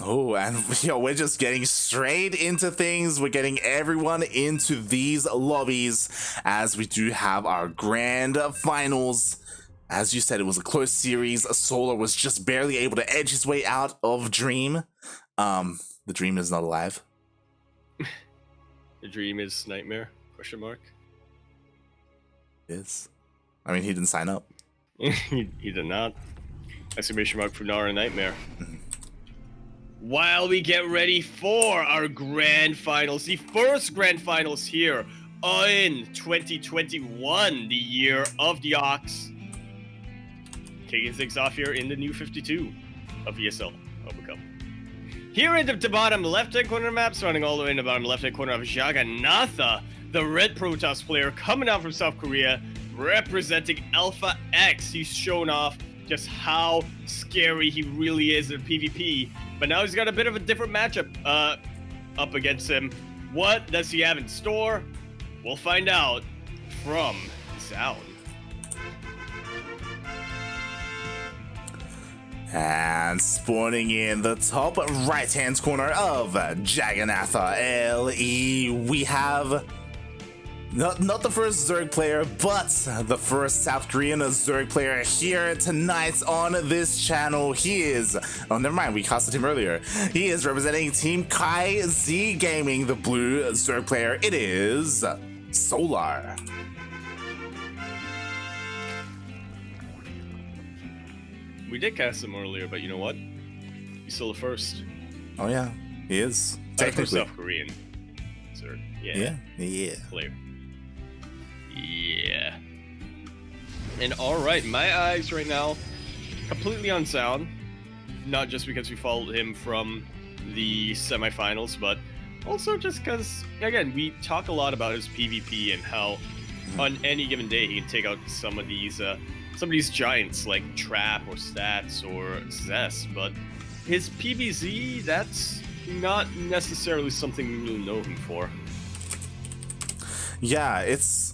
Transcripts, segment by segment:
Oh, and we're just getting straight into things. We're getting everyone into these lobbies as we do have our grand finals. As you said, it was a close series. Solar was just barely able to edge his way out of Dream. The Dream is not alive. The Dream is Nightmare? Question mark. Is. I mean, he didn't sign up. He did not. Exclamation mark for Nara Nightmare. While we get ready for our grand finals, the first grand finals here in 2021, the year of the Ox. Kicking things off here in the new 52 of ESL Open Cup. Here in the bottom left-hand corner of the map, starting all the way in the bottom left-hand corner of Jagannatha, the red Protoss player coming out from South Korea, representing Alpha X. He's shown off just how scary he really is in PvP, but now he's got a bit of a different matchup up against him. What does he have in store? We'll find out from Zoun. And spawning in the top right-hand corner of Jagannatha LE, we have not the first Zerg player, but the first South Korean Zerg player here tonight on this channel. He is, oh never mind, we casted him earlier. He is representing Team Kai Z Gaming, the blue Zerg player. It is Solar. We did cast him earlier, but you know what? He's still the first. Oh yeah, he is. Technically. South Korean. Zerg. Yeah. Player. Yeah. And alright, my eyes right now completely on Zoun. Not just because we followed him from the semifinals, but also just because, again, we talk a lot about his PvP and how on any given day he can take out some of these giants like Trap or Stats or Zest, but his PvZ, that's not necessarily something we really know him for. Yeah, it's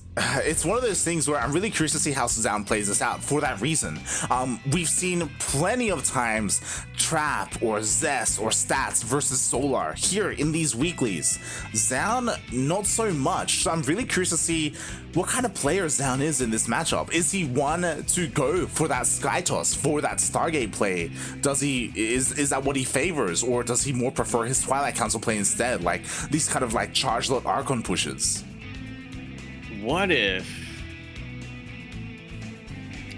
one of those things where I'm really curious to see how Zoun plays this out for that reason. We've seen plenty of times Trap or Zest or Stats versus Solar here in these weeklies. Zoun, not so much. So I'm really curious to see what kind of player Zoun is in this matchup. Is he one to go for that Sky Toss, for that Stargate play? Is that what he favors, or does he more prefer his Twilight Council play instead, like these kind of like Charge Lot Archon pushes? What if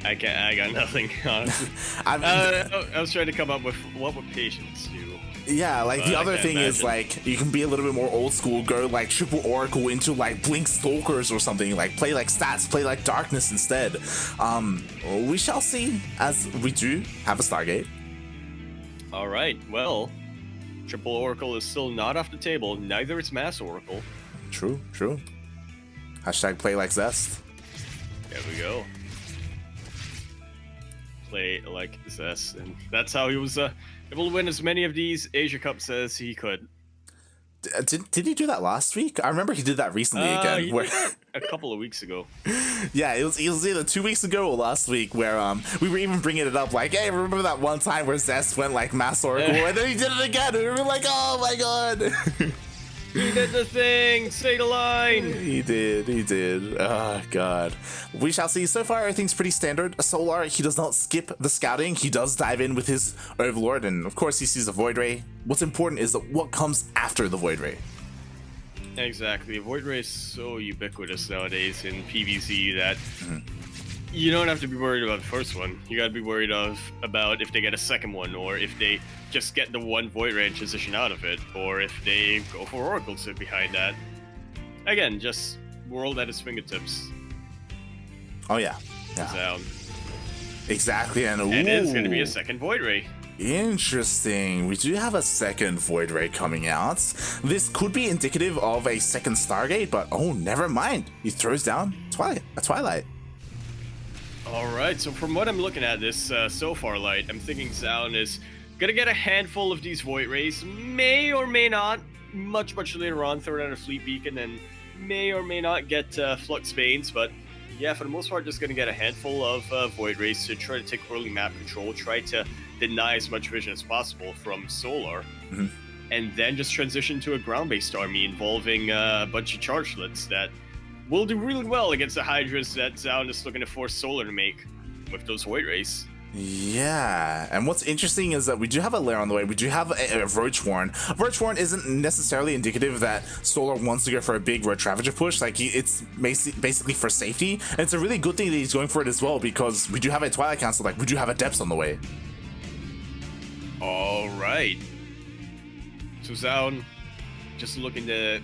I got nothing, honestly. I was trying to come up with what would Patience do. Yeah, like the other thing is like you can be a little bit more old school, go like triple Oracle into like Blink Stalkers or something, like play like Stats, play like Darkness instead. We shall see, as we do have a Stargate. All right, well, triple Oracle is still not off the table. Neither is Mass Oracle. True. Hashtag play like Zest. There we go. Play like Zest, and that's how he was able to win as many of these Asia Cups as he could. Did he do that last week? I remember he did that recently again. He did that a couple of weeks ago. Yeah, it was either 2 weeks ago or last week where we were even bringing it up like, hey, remember that one time where Zest went like Mass Oracle and then he did it again and we were like, oh my god. He did the thing! Stay the line! He did. Oh, God. We shall see. So far, everything's pretty standard. Solar, he does not skip the scouting. He does dive in with his Overlord, and of course, he sees a Void Ray. What's important is that what comes after the Void Ray. Exactly. Void Ray is so ubiquitous nowadays in PvZ that you don't have to be worried about the first one. You gotta be worried about if they get a second one, or if they just get the one Void Ray and transition out of it, or if they go for Oracle sit behind that. Again, just world at his fingertips. Oh yeah. Zoun. Exactly, and it's gonna be a second Void Ray. Interesting. We do have a second Void Ray coming out. This could be indicative of a second Stargate, but oh, never mind. He throws down a Twilight. Alright, so from what I'm looking at this so far, Light, I'm thinking Zoun is gonna get a handful of these Void Rays, may or may not, much later on, throw down a Fleet Beacon, and may or may not get Flux Veins, but yeah, for the most part, just gonna get a handful of Void Rays to try to take early map control, try to deny as much vision as possible from Solar, Mhm. and then just transition to a ground-based army involving a bunch of chargelets that will do really well against the Hydras that Zoun is looking to force Solar to make with those Void Rays. Yeah, and what's interesting is that we do have a lair on the way. We do have a Roach Warren. Roach Warren isn't necessarily indicative that Solar wants to go for a big Roach Ravager push. Like, it's basically for safety. And it's a really good thing that he's going for it as well, because we do have a Twilight Council. Like, we do have a Depths on the way. All right. So Zoun just looking to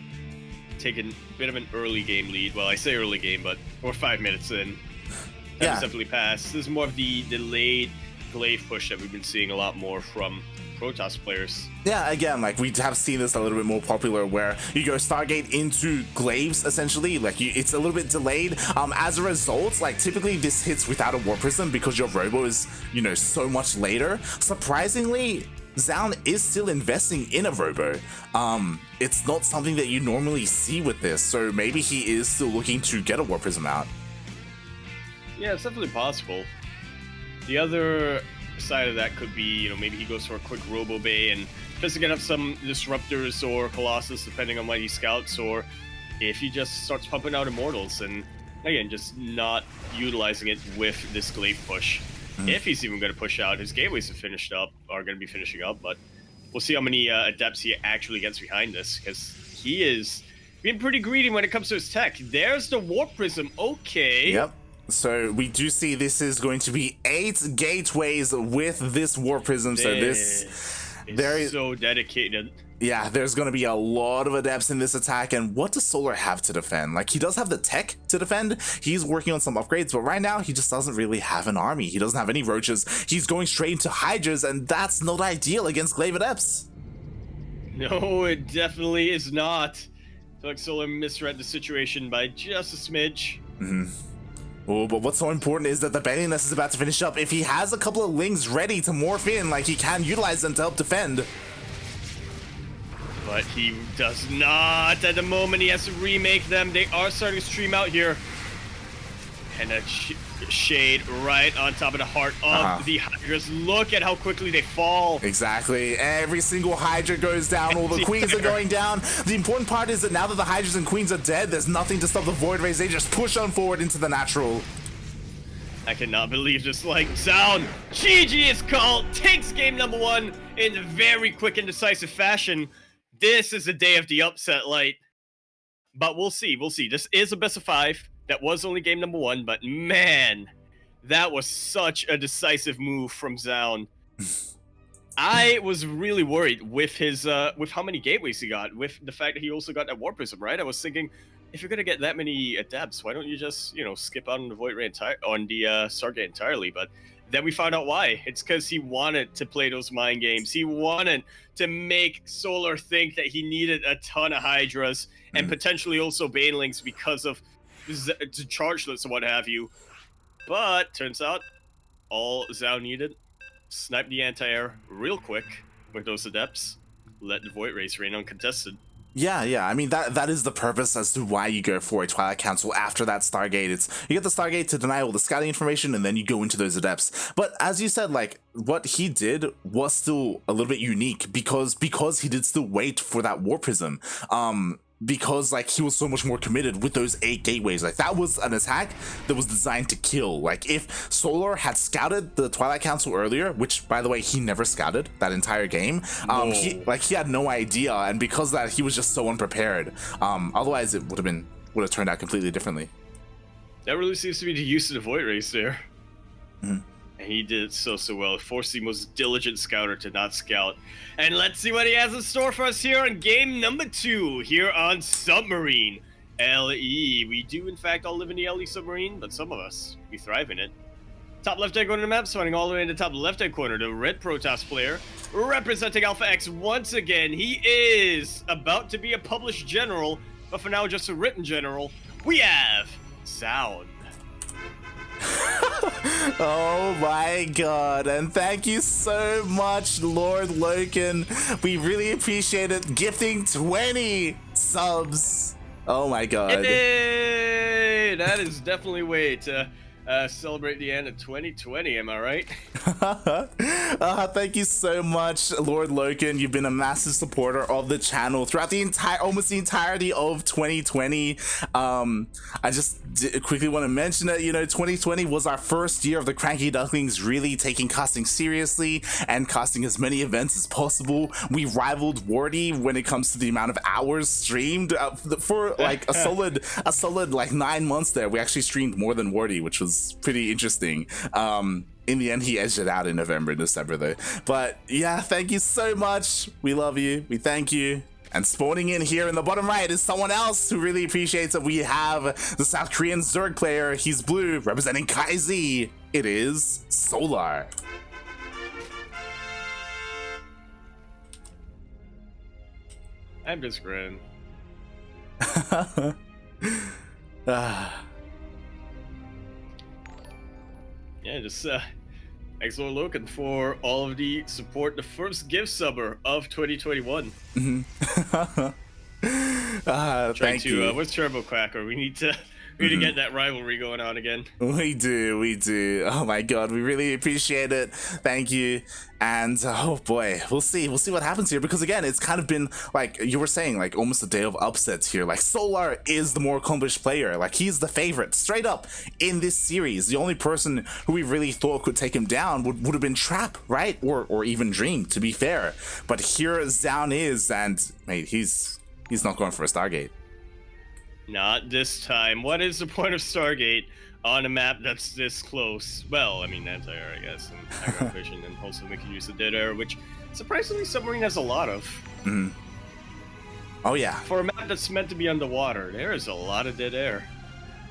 take a bit of an early game lead. Well, I say early game, but we're 5 minutes in. That's definitely passed. This is more of the delayed glaive push that we've been seeing a lot more from Protoss players. Yeah, again, like, we have seen this a little bit more popular, where you go Stargate into glaives, essentially. Like, it's a little bit delayed. As a result, like, typically this hits without a War Prism because your Robo is, you know, so much later. Surprisingly, Zoun is still investing in a Robo. It's not something that you normally see with this, so maybe he is still looking to get a War Prism out. Yeah, it's definitely possible. The other side of that could be, you know, maybe he goes for a quick Robo Bay and just to get up some Disruptors or Colossus, depending on what he scouts, or if he just starts pumping out Immortals and, again, just not utilizing it with this glaive push. If he's even going to push out, his gateways are going to be finishing up, but we'll see how many Adepts he actually gets behind this, because he is being pretty greedy when it comes to his tech. There's the Warp Prism, okay. Yep. So we do see this is going to be 8 gateways with this War Prism. So this is so dedicated. Yeah, there's going to be a lot of Adepts in this attack. And what does Solar have to defend? Like, he does have the tech to defend. He's working on some upgrades, but right now he just doesn't really have an army. He doesn't have any Roaches. He's going straight into Hydras, and that's not ideal against Glaive Adepts. No, it definitely is not. I feel like Solar misread the situation by just a smidge. Oh, but what's so important is that the Baneless is about to finish up. If he has a couple of Lings ready to morph in, like, he can utilize them to help defend. But he does not at the moment. He has to remake them. They are starting to stream out here. And a shade right on top of the heart of the Hydras. Look at how quickly they fall. Exactly. Every single Hydra goes down. All the Queens are going down. The important part is that now that the Hydras and Queens are dead, there's nothing to stop the Void Rays. They just push on forward into the natural. I cannot believe this. Like, Zoun, GG is called. Takes game number 1 in very quick and decisive fashion. This is the day of the upset, Light. But we'll see. We'll see. This is a best of 5. That was only game number 1, but man, that was such a decisive move from Zoun. I was really worried with his with how many gateways he got, with the fact that he also got that War Prism, right? I was thinking, if you're gonna get that many Adepts, why don't you just, you know, skip out on the Void Ray on the Stargate entirely? But then we found out why. It's because he wanted to play those mind games. He wanted to make Solar think that he needed a ton of Hydras and potentially also Banelings because of to chargeless and what have you. But turns out all Zoun needed, snipe the anti-air real quick with those Adepts, let the Void Rays reign uncontested. Yeah. I mean, that is the purpose as to why you go for a Twilight Council after that Stargate. It's you get the Stargate to deny all the scouting information, and then you go into those Adepts. But as you said, like, what he did was still a little bit unique because he did still wait for that War Prism. Because, like, he was so much more committed with those 8 gateways. Like, that was an attack that was designed to kill. Like, if Solar had scouted the Twilight Council earlier, which, by the way, he never scouted that entire game, he had no idea, and because of that, he was just so unprepared. Otherwise, it would have turned out completely differently. That really seems to be the use of the Void Race there. And he did it so well. Forced the most diligent scouter to not scout. And let's see what he has in store for us here on game number 2 here on Submarine LE. We do, in fact, all live in the LE submarine, but some of us, we thrive in it. Top left-hand corner of the map, swinging all the way in the top left-hand corner, the red Protoss player, representing Alpha X once again. He is about to be a published general, but for now, just a written general. We have Zoun. Oh my god, and thank you so much, Lord Loken. We really appreciate it. Gifting 20 subs. Oh my god. Hey, that is definitely way to Celebrate the end of 2020, am I right? Thank you so much, Lord Loken. You've been a massive supporter of the channel throughout the almost the entirety of 2020. I just quickly want to mention that, you know, 2020 was our first year of the CranKy Ducklings really taking casting seriously and casting as many events as possible. We rivaled Wardy when it comes to the amount of hours streamed for like a solid like 9 months there. We actually streamed more than Wardy, which was pretty interesting. In the end, he edged it out in November and December though. But yeah, thank you so much. We love you. We thank you. And spawning in here in the bottom right is someone else who really appreciates that we have the South Korean Zerg player. He's blue, representing KaiZ. It is Solar. I'm just grin. Yeah, just thanks for looking for all of the support. The first gift subber of 2021. Thank you. What's Turbo Quacker? We need to get that rivalry going on again. We do. Oh my god, we really appreciate it. Thank you. And oh boy, we'll see what happens here, because again, it's kind of been like you were saying, like almost a day of upsets here. Like Solar is the more accomplished player, like he's the favorite straight up in this series. The only person who we really thought could take him down would have been Trap, right? Or even Dream, to be fair. But here Zoun is, and mate, he's not going for a Stargate. Not this time. What is the point of Stargate on a map that's this close? Well, I mean, anti-air, I guess, and aggro vision, and also making use of dead air, which surprisingly Submarine has a lot of. Oh yeah. For a map that's meant to be underwater, there is a lot of dead air.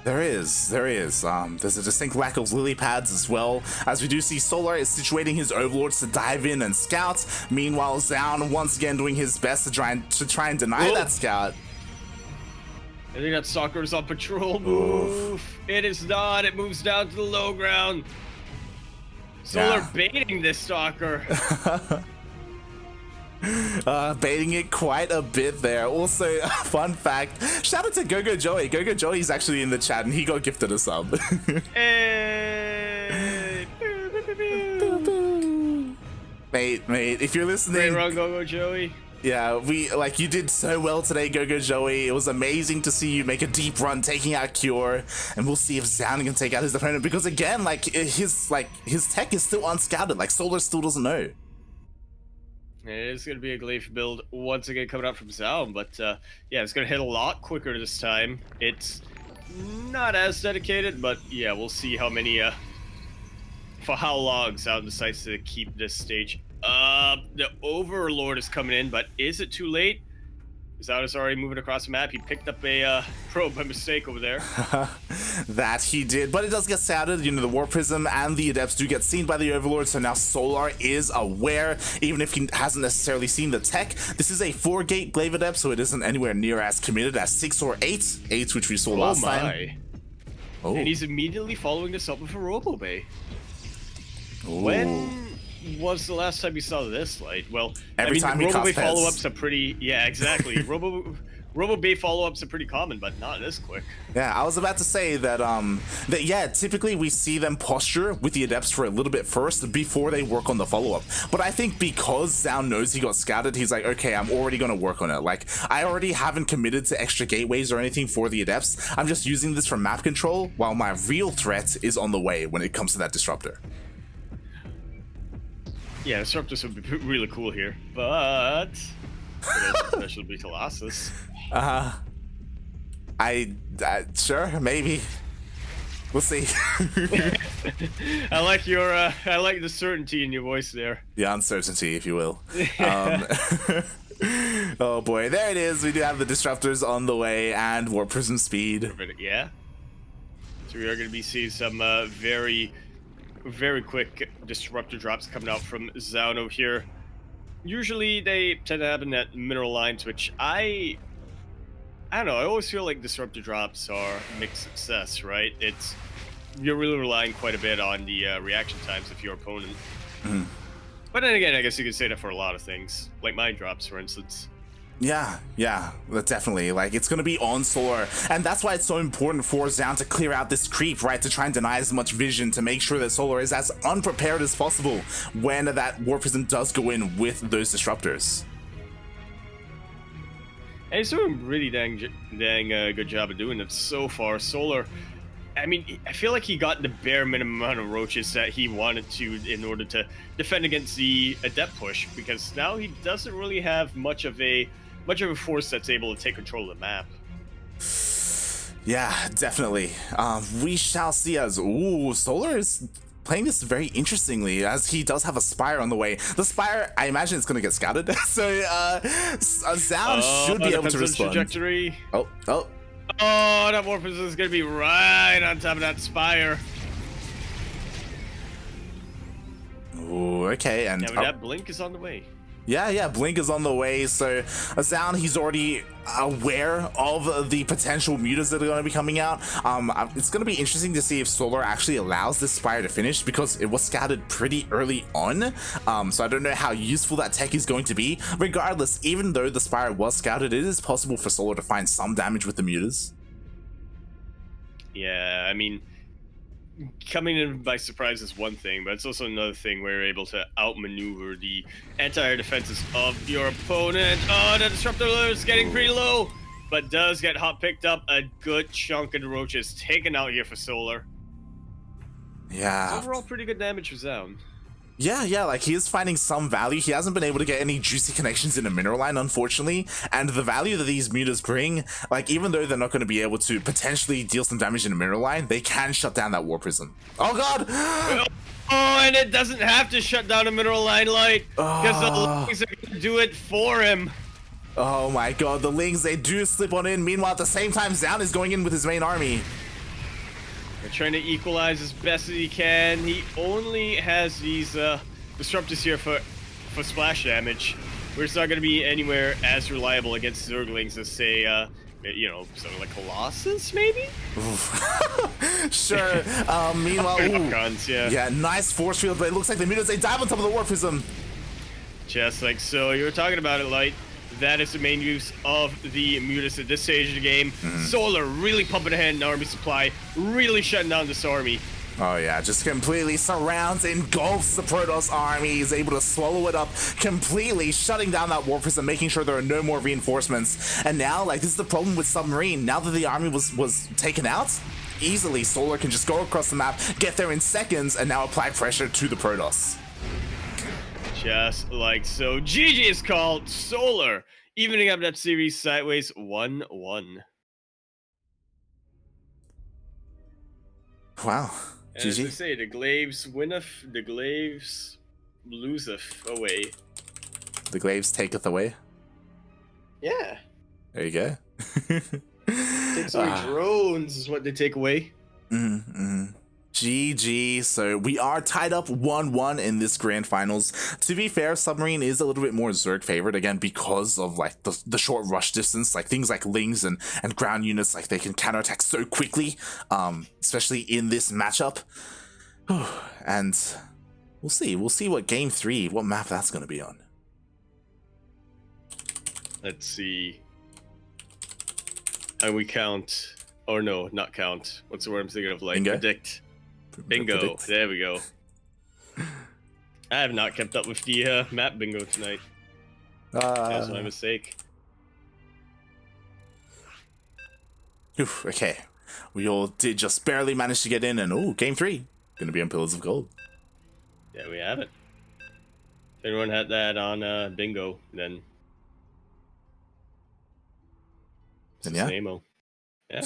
There is. There's a distinct lack of lily pads as well, as we do see Solar is situating his overlords to dive in and scout. Meanwhile, Zoun once again doing his best to try and deny that scout. I think that Stalker's on patrol. Move. It is not. It moves down to the low ground. Solar baiting this Stalker. Baiting it quite a bit there. Also, fun fact, shout out to Gogo Joey. Gogo Joey's actually in the chat and he got gifted a sub. Hey. Mate, if you're listening, Great run, Gogo Joey. Yeah, you did so well today, Gogo Joey. It was amazing to see you make a deep run taking out Cure, and we'll see if Zoun can take out his opponent, because again, his tech is still unscouted. Like Solar still doesn't know. It is going to be a Gleif build once again coming out from Zoun, but yeah, it's going to hit a lot quicker this time. It's not as dedicated, but yeah, we'll see how many for how long Zoun decides to keep this stage. The Overlord is coming in, but is it too late? Zoun is already moving across the map. He picked up a probe by mistake over there. That he did, but it does get scouted. You know, the War Prism and the Adepts do get seen by the Overlord, so now Solar is aware, even if he hasn't necessarily seen the tech. This is a 4-gate Glaive Adept, so it isn't anywhere near as committed as 6 or 8. 8, which we saw last time. Oh, and he's immediately following this up with a Robo Bay. Ooh. When was the last time you saw this light? Well, every time Robo Bay follow-ups are pretty. Yeah, exactly. Robo Bay follow-ups are pretty common, but not this quick. Yeah, I was about to say that yeah, typically we see them posture with the Adepts for a little bit first before they work on the follow-up. But I think because Zoun knows he got scouted, he's like, okay, I'm already gonna work on it. Like, I already haven't committed to extra gateways or anything for the Adepts. I'm just using this for map control, while my real threat is on the way when it comes to that Disruptor. Yeah, Disruptors would be really cool here, but special be Colossus. Sure, maybe. We'll see. I like the certainty in your voice there. The uncertainty, if you will. Oh boy, there it is. We do have the Disruptors on the way and War Prism speed. Yeah. So we are going to be seeing some very quick Disruptor drops coming out from Zoun over here. Usually they tend to happen at mineral lines, which I don't know, I always feel like Disruptor drops are mixed success, right? You're really relying quite a bit on the reaction times of your opponent. Mm. But then again, I guess you could say that for a lot of things, like mine drops, for instance. Yeah, definitely. Like, it's gonna be on Solar, and that's why it's so important for Zoun to clear out this creep, right? To try and deny as much vision to make sure that Solar is as unprepared as possible when that War Prism does go in with those disruptors. And he's doing a really dang good job of doing it so far. Solar, I mean, I feel like he got the bare minimum amount of roaches that he wanted to in order to defend against the Adept push, because now he doesn't really have much of a force that's able to take control of the map. Yeah, definitely. We shall see as Solar is playing this very interestingly, as he does have a Spire on the way. The Spire, I imagine it's going to get scouted, so Zoun should be able to respond. Trajectory. Oh, that Warp is going to be right on top of that Spire. Ooh, okay, and that Blink is on the way. Yeah, Blink is on the way, so Zoun, he's already aware of the potential mutas that are going to be coming out. It's going to be interesting to see if Solar actually allows this Spire to finish, because it was scouted pretty early on, so I don't know how useful that tech is going to be. Regardless, even though the Spire was scouted, it is possible for Solar to find some damage with the mutas. Yeah, I mean, coming in by surprise is one thing, but it's also another thing where you're able to outmaneuver the entire defenses of your opponent. Oh, the Disruptor is getting pretty low, but does get hot picked up. A good chunk of the roaches taken out here for Solar. Yeah. It's overall pretty good damage for Zoun. Yeah, like, he is finding some value. He hasn't been able to get any juicy connections in a mineral line, unfortunately, and the value that these mutas bring, like, even though they're not going to be able to potentially deal some damage in a mineral line, they can shut down that War Prism. Oh god! Oh, and it doesn't have to shut down a mineral line light, because the Lings are going to do it for him. Oh my god, the Lings, they do slip on in. Meanwhile, at the same time, Zoun is going in with his main army. They're trying to equalize as best as he can. He only has these disruptors here for splash damage, where it's not going to be anywhere as reliable against Zerglings as, say, you know, something like Colossus, maybe? Sure. Meanwhile, guns, yeah, nice force field, but it looks like the mutas, they dive on top of the War Prism. Just like so. You were talking about it, Light. That is the main use of the mutas at this stage of the game. Solar really pumping ahead in army supply, really shutting down this army. Oh yeah, just completely surrounds, engulfs the Protoss army. He's able to swallow it up completely, shutting down that War Prism, making sure there are no more reinforcements. And now, like, this is the problem with Submarine. Now that the army was taken out, easily Solar can just go across the map, get there in seconds, and now apply pressure to the Protoss. Just like so. GG is called. Solar evening up that series sideways 1-1. Wow. And GG. as they say, the Glaives winneth, the Glaives loseth away. The Glaives taketh away. Yeah. There you go. Takes away drones is what they take away. GG. So we are tied up 1-1 in this grand finals. To be fair, Submarine is a little bit more Zerg favored, again, because of like the short rush distance, like things like Lings and ground units, like they can counterattack so quickly, especially in this matchup. And we'll see what game 3, what map that's going to be on. Let's see. And we count, or no, not count. What's the word I'm thinking of? Like predict. Bingo. Predict. There we go. I have not kept up with the map bingo tonight. That was my mistake. Oof, okay. We all did just barely manage to get in, and game 3 gonna be on Pillars of Gold. Yeah, we have it. If anyone had that on bingo, then yeah. Namo. Yeah.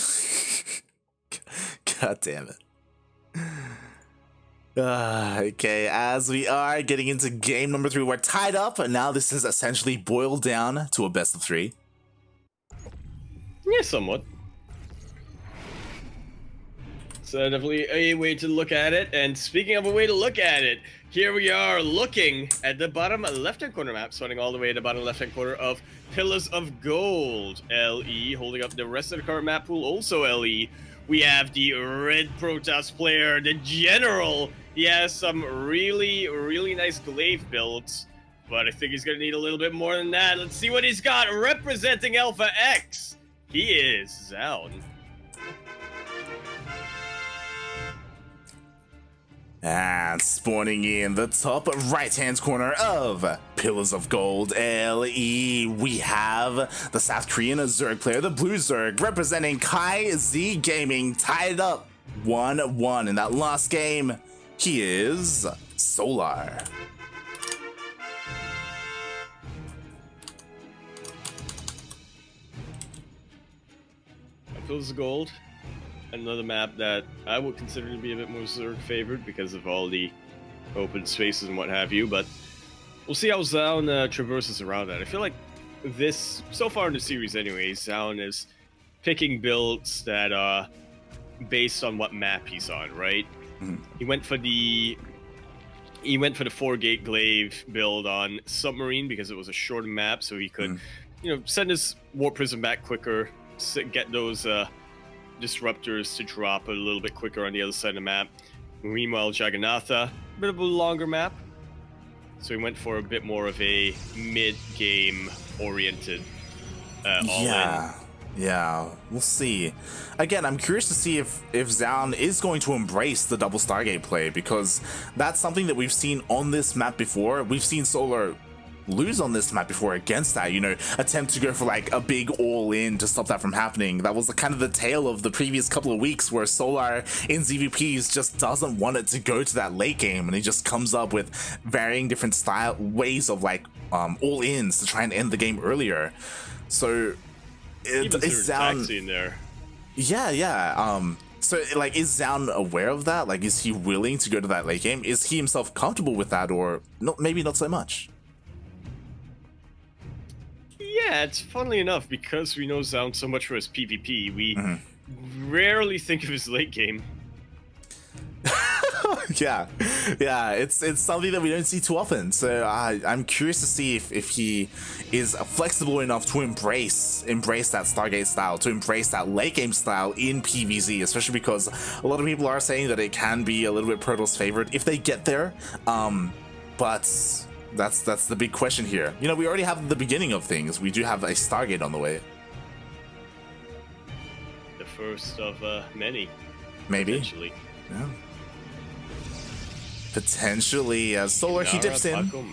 God damn it. Okay, as we are getting into game number 3, we're tied up, and now this is essentially boiled down to a best of 3. Yeah, somewhat. So definitely a way to look at it. And speaking of a way to look at it, here we are looking at the bottom left-hand corner map, starting all the way at the bottom left-hand corner of Pillars of Gold. LE holding up the rest of the current map pool, also LE. We have the red Protoss player, the General. He has some really, really nice glaive builds. but I think he's going to need a little bit more than that. Let's see what he's got representing Alpha X. He is Zoun. And spawning in the top right-hand corner of Pillars of Gold LE, we have the South Korean Zerg player, the Blue Zerg, representing Kai Z Gaming, tied up 1-1 in that last game. He is Solar. Pillars of Gold. Another map that I would consider to be a bit more Zerg favored because of all the open spaces and what have you, but we'll see how Zoun traverses around that. I feel like this, so far in the series anyways, Zoun is picking builds that are based on what map he's on, right? Mm-hmm. He went for the 4-gate glaive build on Submarine because it was a shorter map, so he could, send his Warp Prism back quicker, get those disruptors to drop a little bit quicker on the other side of the map. Meanwhile, Jagannatha, a bit of a longer map, so he went for a bit more of a mid-game oriented all-in. Yeah, we'll see. Again, I'm curious to see if Zoun is going to embrace the double Stargate play, because that's something that we've seen on this map before. We've seen Solar lose on this map before against that, attempt to go for like a big all-in to stop that from happening. That was kind of the tale of the previous couple of weeks, where Solar in ZvPs just doesn't want it to go to that late game, and he just comes up with varying different ways of like all-ins to try and end the game earlier. So is Zoun in there? Yeah. So like, is Zoun aware of that? Like, is he willing to go to that late game? Is he himself comfortable with that, or maybe not so much? Yeah, it's funnily enough, because we know Zoun so much for his PvP, we rarely think of his late game. yeah, it's something that we don't see too often. So I'm curious to see if he is flexible enough to embrace that Stargate style, to embrace that late game style in PvZ, especially because a lot of people are saying that it can be a little bit Protoss favored if they get there. But that's the big question here. We already have the beginning of things. We do have a Stargate on the way. The first of many. Maybe. Potentially. Yeah. Potentially, as Solar, he dips in. Put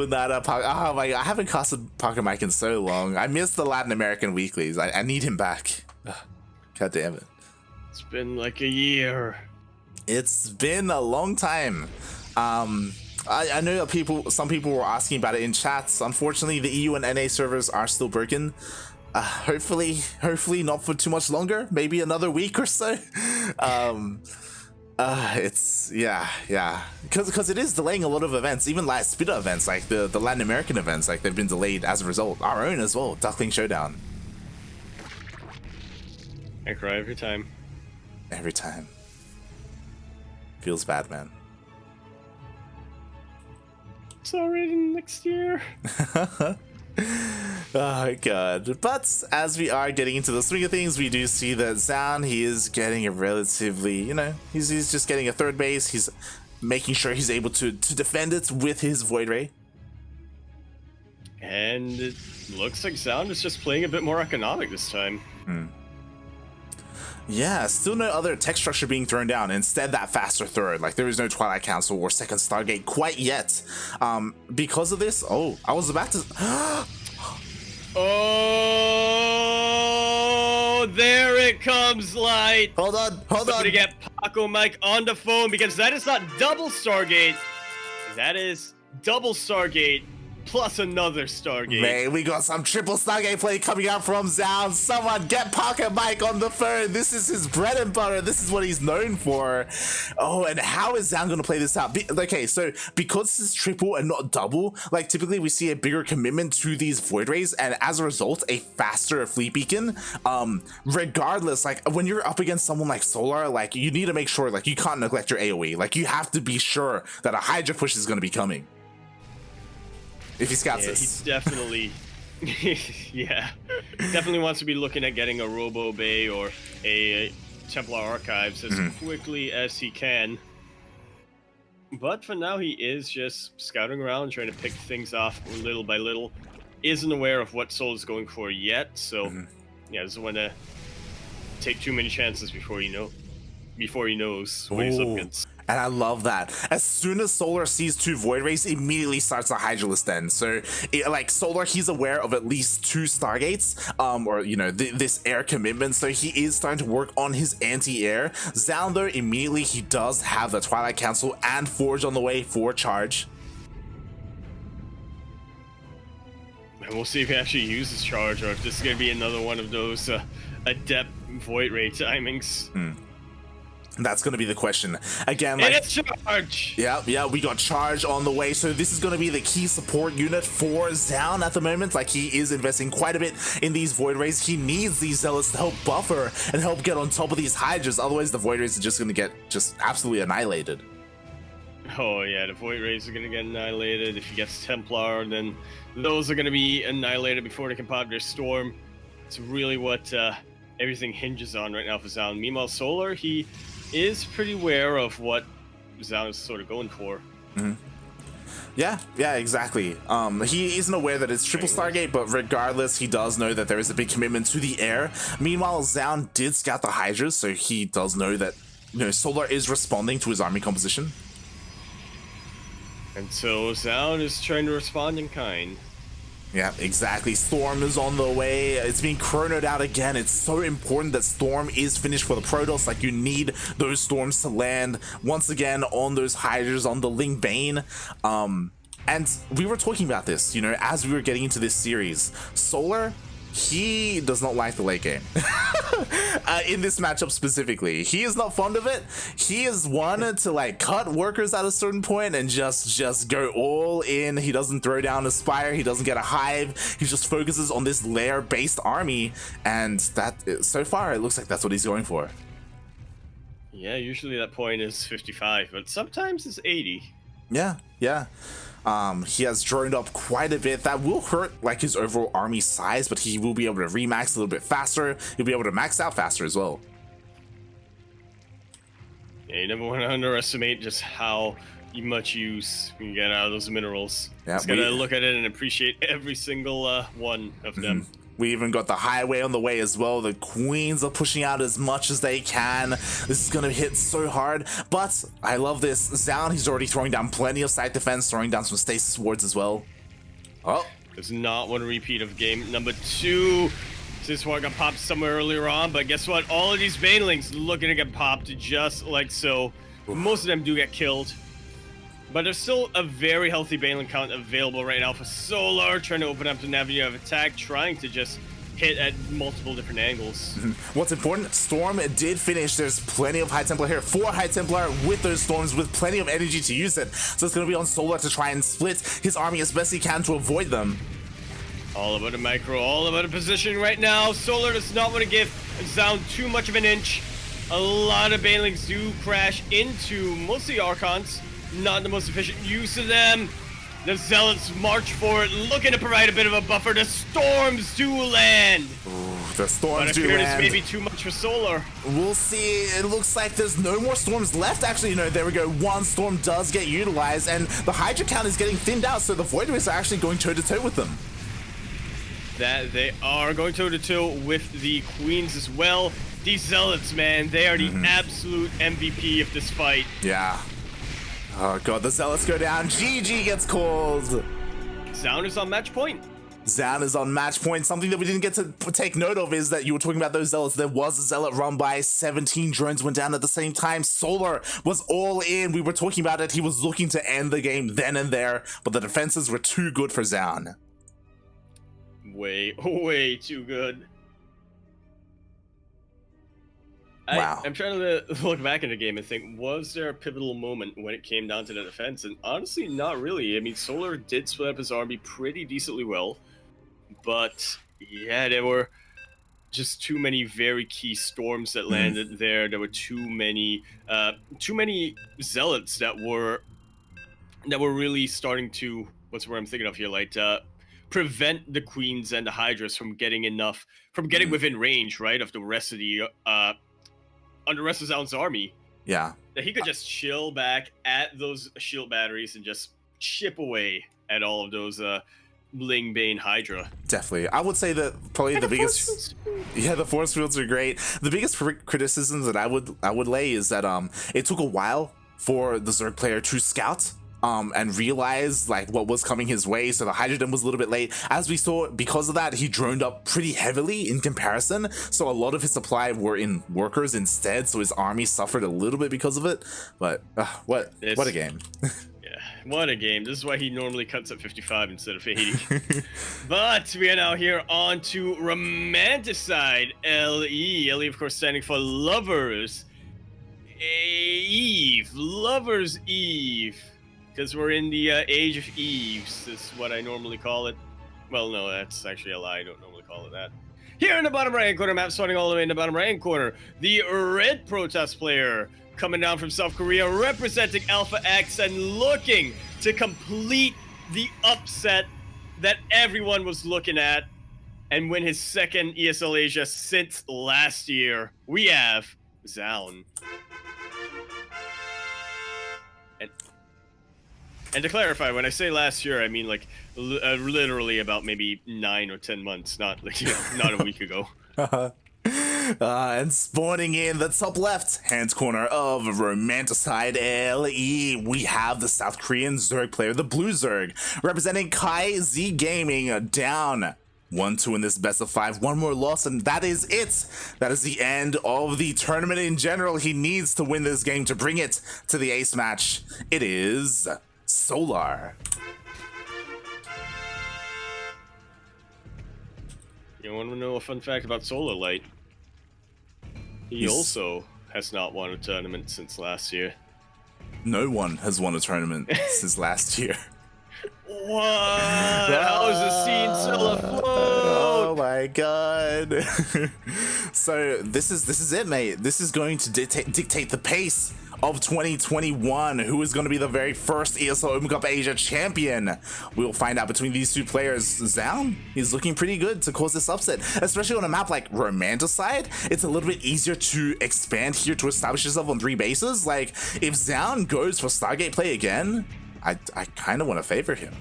that up. Oh my God, I haven't casted Pocket Mike in so long. I missed the Latin American weeklies. I need him back. God damn it. It's been like a year. It's been a long time. I know that some people were asking about it in chats. Unfortunately, the EU and NA servers are still broken. Hopefully not for too much longer. Maybe another week or so. It's because it is delaying a lot of events, even like Spitter events, like the Latin American events, like they've been delayed as a result. Our own as well, Duckling Showdown. I cry every time. Every time. Feels bad, man. It's already next year. Oh God. But as we are getting into the swing of things, we do see that Zoun, he is getting a relatively, he's just getting a third base. He's making sure he's able to defend it with his Void Ray. And it looks like Zoun is just playing a bit more economic this time. Yeah, still no other tech structure being thrown down. Instead, that faster third. Like, there is no Twilight Council or second Stargate quite yet. Because of this, I was about to... Oh, there it comes, Light. Hold on. To get Paco Mike on the phone, because that is not double Stargate. That is double Stargate plus another Stargate. Man, we got some triple Stargate play coming out from Zoun. Someone get Pocket Mike on the phone. This is his bread and butter. This is what he's known for. Oh, and how is Zoun going to play this out? Okay, so because this is triple and not double, like typically we see a bigger commitment to these Void Rays, and as a result, a faster Fleet Beacon. Regardless, like when you're up against someone like Solar, like you need to make sure like you can't neglect your AoE. Like you have to be sure that a Hydra push is going to be coming. If he scouts this. He's definitely, definitely wants to be looking at getting a Robo Bay or a Templar Archives as quickly as he can. But for now, he is just scouting around, trying to pick things off little by little. Isn't aware of what Soul is going for yet, so yeah, doesn't want to take too many chances before he knows what he's up Ooh. against. And I love that. As soon as Solar sees 2 Void Rays, immediately starts the Hydralisk then. So, like, Solar, he's aware of at least 2 Stargates, or, you know, this air commitment. So he is starting to work on his anti-air. Zoun, though, immediately he does have the Twilight Council and Forge on the way for charge. And we'll see if he actually uses charge, or if this is going to be another one of those adept Void Ray timings. That's going to be the question. Again, And like, it's charge! yeah, we got charge on the way. So this is going to be the key support unit for Zoun at the moment. Like, he is investing quite a bit in these Void Rays. He needs these Zealots to help buffer and help get on top of these Hydras. Otherwise, the Void Rays are just going to get just absolutely annihilated. Oh yeah, the Void Rays are going to get annihilated. If he gets Templar, then those are going to be annihilated before they can pop their Storm. It's really what everything hinges on right now for Zoun. Meanwhile, Solar, he is pretty aware of what Zoun is sort of going for. Yeah, exactly. He isn't aware that it's triple Stargate, but regardless, he does know that there is a big commitment to the air. Meanwhile, Zoun did scout the Hydras, so he does know that, you know, Solar is responding to his army composition. And so Zoun is trying to respond in kind. Yeah, exactly. Storm is on the way. It's being chronoed out again. It's so important that Storm is finished for the Protoss. Like, you need those Storms to land once again on those Hydras, on the Ling Bane. And we were talking about this, you know, as we were getting into this series. Solar, he does not like the late game. In this matchup specifically, he is not fond of it. He is one to like cut workers at a certain point and just go all in. He doesn't throw down a Spire, he doesn't get a Hive, he just focuses on this lair based army, and that so far it looks like that's what he's going for. Yeah, usually that point is 55, but sometimes it's 80. Yeah. He has droned up quite a bit. That will hurt like his overall army size, but he will be able to remax a little bit faster. He'll be able to max out faster as well. Yeah, you never want to underestimate just how much use you can get out of those minerals. Yeah, Just gotta look at it and appreciate every single one of them. We even got the highway on the way as well. The Queens are pushing out as much as they can. This is going to hit so hard. But I love this. Zoun, he's already throwing down plenty of side defense, throwing down some stasis wards as well. Oh. Does not want a repeat of game number 2. This one got popped somewhere earlier on, but guess what? All of these Banelings looking to get popped just like so. Most of them do get killed. But there's still a very healthy Baneling count available right now for Solar, trying to open up an avenue of attack, trying to just hit at multiple different angles. What's important, Storm did finish. There's plenty of High Templar here. 4 High Templar with those Storms, with plenty of energy to use it. So it's going to be on Solar to try and split his army as best he can to avoid them. All about a micro, all about a position right now. Solar does not want to give Zoun too much of an inch. A lot of Banelings do crash into mostly Archons. Not the most efficient use of them. The Zealots march forward, looking to provide a bit of a buffer. The Storms do land. Ooh, the Storms but I do fear land. this may be too much for Solar. We'll see. It looks like there's no more Storms left. Actually, you know, there we go. 1 Storm does get utilized, and the Hydra count is getting thinned out, so the Void Rays are actually going toe-to-toe with them. That they are going toe-to-toe with the Queens as well. These Zealots, man, they are the absolute MVP of this fight. Yeah. Oh god, the Zealots go down. GG gets called. Zoun is on match point. Zoun is on match point. Something that we didn't get to take note of is that you were talking about those Zealots. There was a Zealot run by. 17 drones went down at the same time. Solar was all in. We were talking about it. He was looking to end the game then and there, but the defenses were too good for Zoun. Way too good. Wow. I'm trying to look back in the game and think, was there a pivotal moment when it came down to the defense? And honestly, not really. I mean, Solar did split up his army pretty decently well, but yeah, there were just too many very key Storms that landed there. There were too many Zealots that were really starting to, what's the word I'm thinking of here, like prevent the Queens and the Hydras from getting within range, right, of the rest of the on the rest of Zoun's army. Yeah. That he could just chill back at those shield batteries and just chip away at all of those Ling Bane Hydra. Definitely. I would say that probably And the force biggest... fields. Yeah, the force fields are great. The biggest criticisms that I would lay is that it took a while for the Zerg player to scout and realize like what was coming his way, so the hydrogen was a little bit late. As we saw, because of that, he droned up pretty heavily in comparison, so a lot of his supply were in workers instead, so his army suffered a little bit because of it. But what a game. What a game. This is why he normally cuts at 55 instead of 80. But we are now here on to Romanticide LE. LE, of course, standing for Lovers Eve. Lovers Eve. Because we're in the Age of Eves, is what I normally call it. Well, no, that's actually a lie. I don't normally call it that. Here in the bottom right-hand corner, map starting all the way in the bottom right-hand corner, the red Protest player coming down from South Korea, representing Alpha X and looking to complete the upset that everyone was looking at and win his second ESL Asia since last year. We have Zoun. And to clarify, when I say last year, I mean like literally about maybe 9 or 10 months, not like not a week ago. And spawning in the top left-hand corner of Romanticide LE, we have the South Korean Zerg player, the Blue Zerg, representing Kai Z Gaming, down 1-2 in this best of 5. One more loss, and that is it. That is the end of the tournament in general. He needs to win this game to bring it to the ace match. It is Solar. You want to know a fun fact about Solar Light? He also has not won a tournament since last year. No one has won a tournament since last year. What? How is the scene still afloat? Oh my god. So this is it, mate. This is going to dictate the pace of 2021. Who is going to be the very first ESL Open Cup Asia champion? We'll find out between these two players. Zoun, he's looking pretty good to cause this upset, especially on a map like Romanticide. It's a little bit easier to expand here to establish yourself on 3 bases. Like, if Zoun goes for Stargate play again, I kind of want to favor him.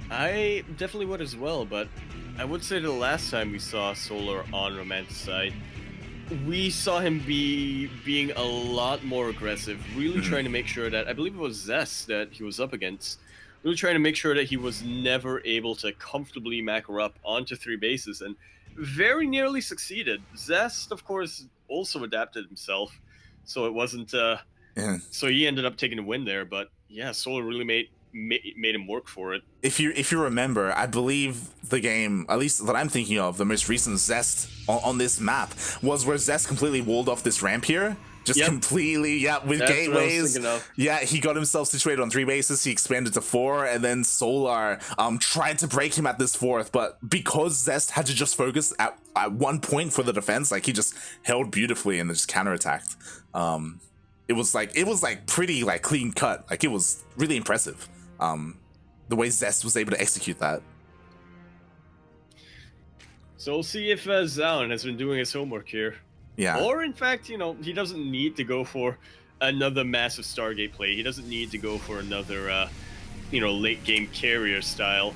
I definitely would as well, but I would say the last time we saw Solar on Romanticide, we saw him being a lot more aggressive, really trying to make sure that, I believe it was Zest that he was up against, really trying to make sure that he was never able to comfortably macro up onto 3 bases, and very nearly succeeded. Zest, of course, also adapted himself, so it wasn't, so he ended up taking a win there, but yeah, Solar really made him work for it. If you remember, I believe the game, at least that I'm thinking of, the most recent Zest on this map, was where Zest completely walled off this ramp here. Just completely, with That's gateways. what I was thinking of. Yeah, he got himself situated on 3 bases, he expanded to 4, and then Solar tried to break him at this 4th, but because Zest had to just focus at 1 point for the defense, like, he just held beautifully and just counterattacked. It was pretty like clean cut. Like, it was really impressive. The way Zest was able to execute that. So we'll see if Zoun has been doing his homework here. Yeah. Or, in fact, he doesn't need to go for another massive Stargate play. He doesn't need to go for another, late game carrier style.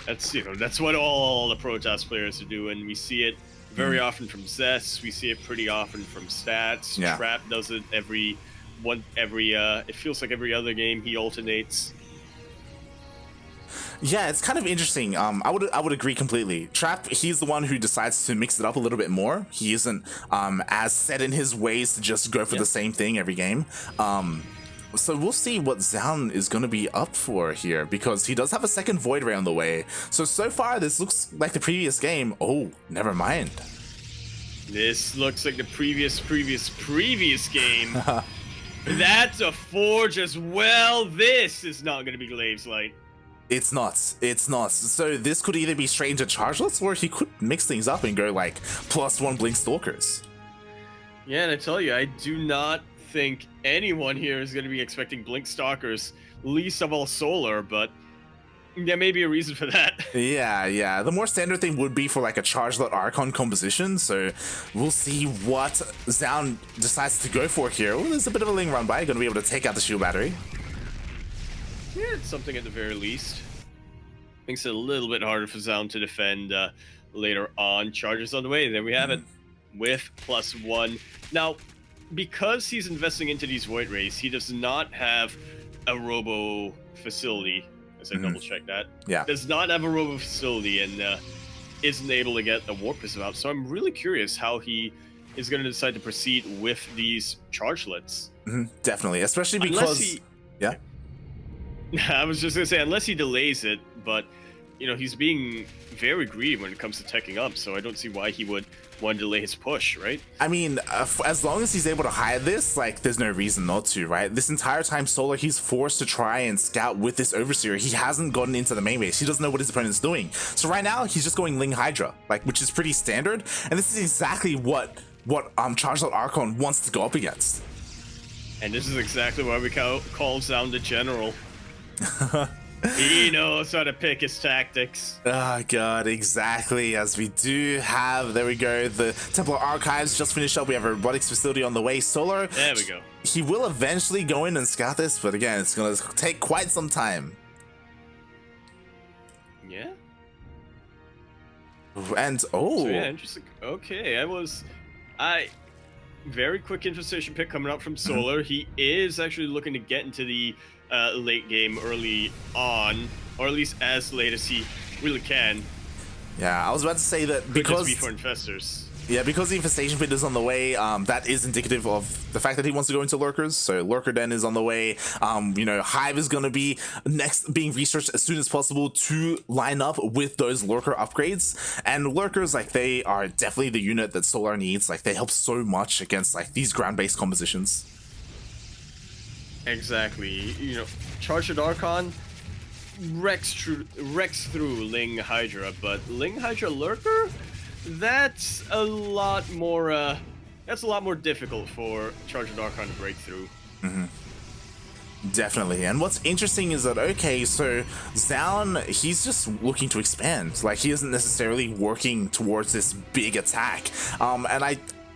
That's what all the Protoss players are doing. We see it very often from Zest. We see it pretty often from Stats. Yeah. Trap does it it feels like every other game he alternates. Yeah, it's kind of interesting. I would agree completely. Trap, he's the one who decides to mix it up a little bit more. He isn't as set in his ways to just go for the same thing every game. So we'll see what Zoun is going to be up for here, because he does have a second Void Ray on the way. So far, this looks like the previous game. Oh, never mind. This looks like the previous game. That's a Forge as well. This is not going to be Glaive's Light. It's not. So this could either be straight into Chargeless, or he could mix things up and go like +1 Blink Stalkers. Yeah, and I tell you, I do not think anyone here is going to be expecting Blink Stalkers, least of all Solar, but There may be a reason for that. Yeah. The more standard thing would be for like a Chargelet Archon composition, so we'll see what Zoun decides to go for here. Oh, there's a bit of a Ling run by, gonna be able to take out the shield battery. Yeah, it's something at the very least. Makes it a little bit harder for Zoun to defend later on. Charges on the way, there we have it, with +1. Now, because he's investing into these Void Rays, he does not have a Robo facility. As I double check that. Yeah. Does not have a Robo facility and isn't able to get a Warp Pistol out. So I'm really curious how he is going to decide to proceed with these Chargelets. Definitely, especially because... Yeah? I was just going to say, unless he delays it, but, you know, he's being very greedy when it comes to teching up, so I don't see why he would want to delay his push, right? I mean, as long as he's able to hide this, like, there's no reason not to, right? This entire time, Solar, he's forced to try and scout with this Overseer. He hasn't gotten into the main base. He doesn't know what his opponent's doing. So right now, he's just going Ling Hydra, like, which is pretty standard, and this is exactly what Chargelet Archon wants to go up against. And this is exactly why we call Zoun the General. He knows how to pick his tactics. Oh god, exactly. As we do have, there we go, the Templar Archives just finished up. We have a robotics facility on the way. Solar, there we go. He will eventually go in and scout this, but again, it's gonna take quite some time. Yeah. And so yeah, interesting. Okay, very quick infestation pick coming out from Solar. He is actually looking to get into the late game early on, or at least as late as he really can. Yeah, I was about to say that because just be for infestors. Yeah, because the infestation pit is on the way, that is indicative of the fact that he wants to go into lurkers. So lurker den is on the way. You know, Hive is going to be next, being researched as soon as possible to line up with those lurker upgrades. And lurkers, like, they are definitely the unit that Solar needs. Like, they help so much against like these ground-based compositions. Exactly. You know, Charged Archon wrecks through Ling Hydra, but Ling Hydra Lurker, that's a lot more difficult for Charged Archon to break through. Definitely. And what's interesting is that, okay, so Zoun, he's just looking to expand. Like, he isn't necessarily working towards this big attack. And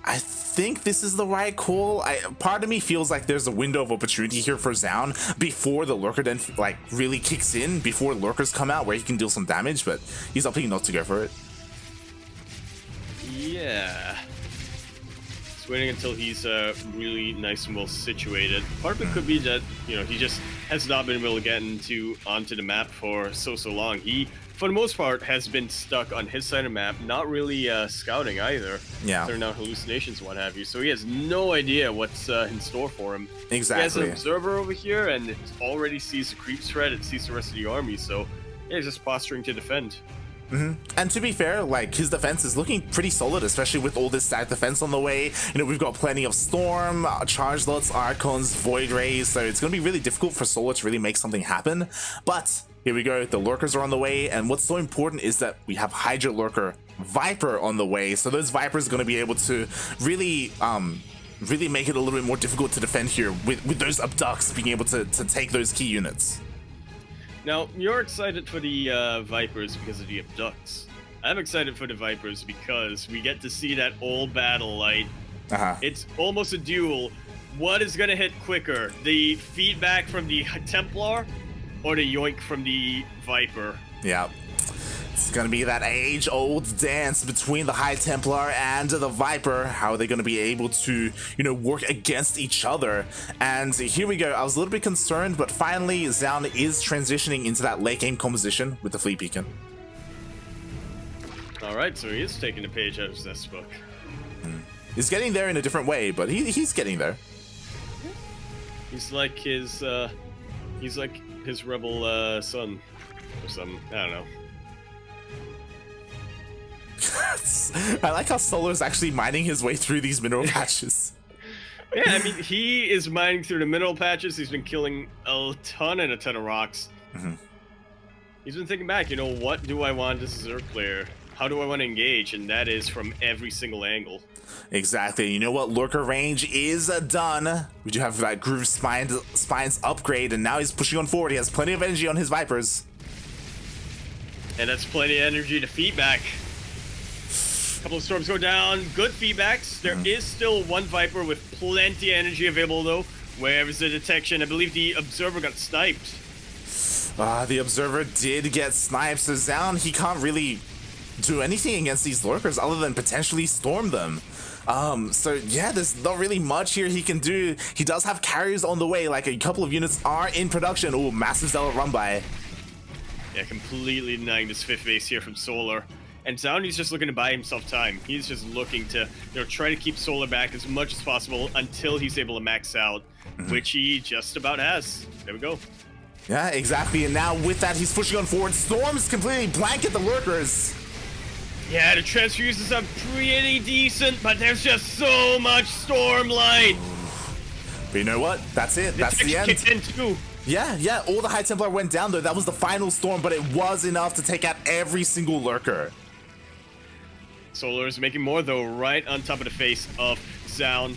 I think this is the right call. Part of me feels like there's a window of opportunity here for Zoun before the lurker den like really kicks in, before lurkers come out where he can deal some damage, but he's opting not to go for it. Yeah. Just waiting until he's really nice and well situated. Part of it could be that, you know, he just has not been able to get onto the map for so long. He, for the most part, has been stuck on his side of the map, not really scouting either. Yeah. Turning out hallucinations and what have you. So he has no idea what's in store for him. Exactly. He has an observer over here, and it already sees the creep threat. It sees the rest of the army. So yeah, he's just posturing to defend. And to be fair, like, his defense is looking pretty solid, especially with all this static defense on the way. You know, we've got plenty of Storm, Chargelets, Archons, Void Rays, so it's going to be really difficult for Solar to really make something happen. But here we go, the lurkers are on the way, and what's so important is that we have Hydra Lurker Viper on the way, so those Vipers are going to be able to really make it a little bit more difficult to defend here with those Abducts being able to take those key units. Now, you're excited for the Vipers because of the Abducts. I'm excited for the Vipers because we get to see that old battle light. It's almost a duel. What is going to hit quicker? The feedback from the Templar or the yoink from the Viper? Yeah. It's gonna be that age-old dance between the High Templar and the Viper. How are they gonna be able to, you know, work against each other? And here we go. I was a little bit concerned, but finally Zoun is transitioning into that late game composition with the Fleet Beacon. Alright, so he is taking a page out of this book. He's getting there in a different way, but he's getting there. He's like his rebel son or something. I don't know. I like how Solar's actually mining his way through these mineral patches. Yeah, I mean, he is mining through the mineral patches. He's been killing a ton of rocks. He's been thinking back, you know, what do I want as a Zerg player? How do I want to engage? And that is from every single angle. Exactly. You know what? Lurker range is done. We do have that Groove Spines upgrade, and now he's pushing on forward. He has plenty of energy on his Vipers. And that's plenty of energy to feedback. Couple of storms go down. Good feedbacks. There is still one Viper with plenty of energy available, though. Where's the detection? I believe the Observer got sniped. The Observer did get sniped, so Zoun, he can't really do anything against these lurkers other than potentially storm them. So yeah, there's not really much here he can do. He does have carriers on the way, like a couple of units are in production. Oh, massive Zealot run by. Yeah, completely denying this 5th base here from Solar. And Zoun, he's just looking to buy himself time. He's just looking to, try to keep Solar back as much as possible until he's able to max out, which he just about has. There we go. Yeah, exactly. And now with that, he's pushing on forward. Storms completely blanket the lurkers. Yeah, the transfuses are pretty decent, but there's just so much Stormlight. But you know what? That's it. That's the end. Kicked in too. Yeah. All the High Templar went down though. That was the final storm, but it was enough to take out every single lurker. Solar is making more though, right on top of the face of Zoun.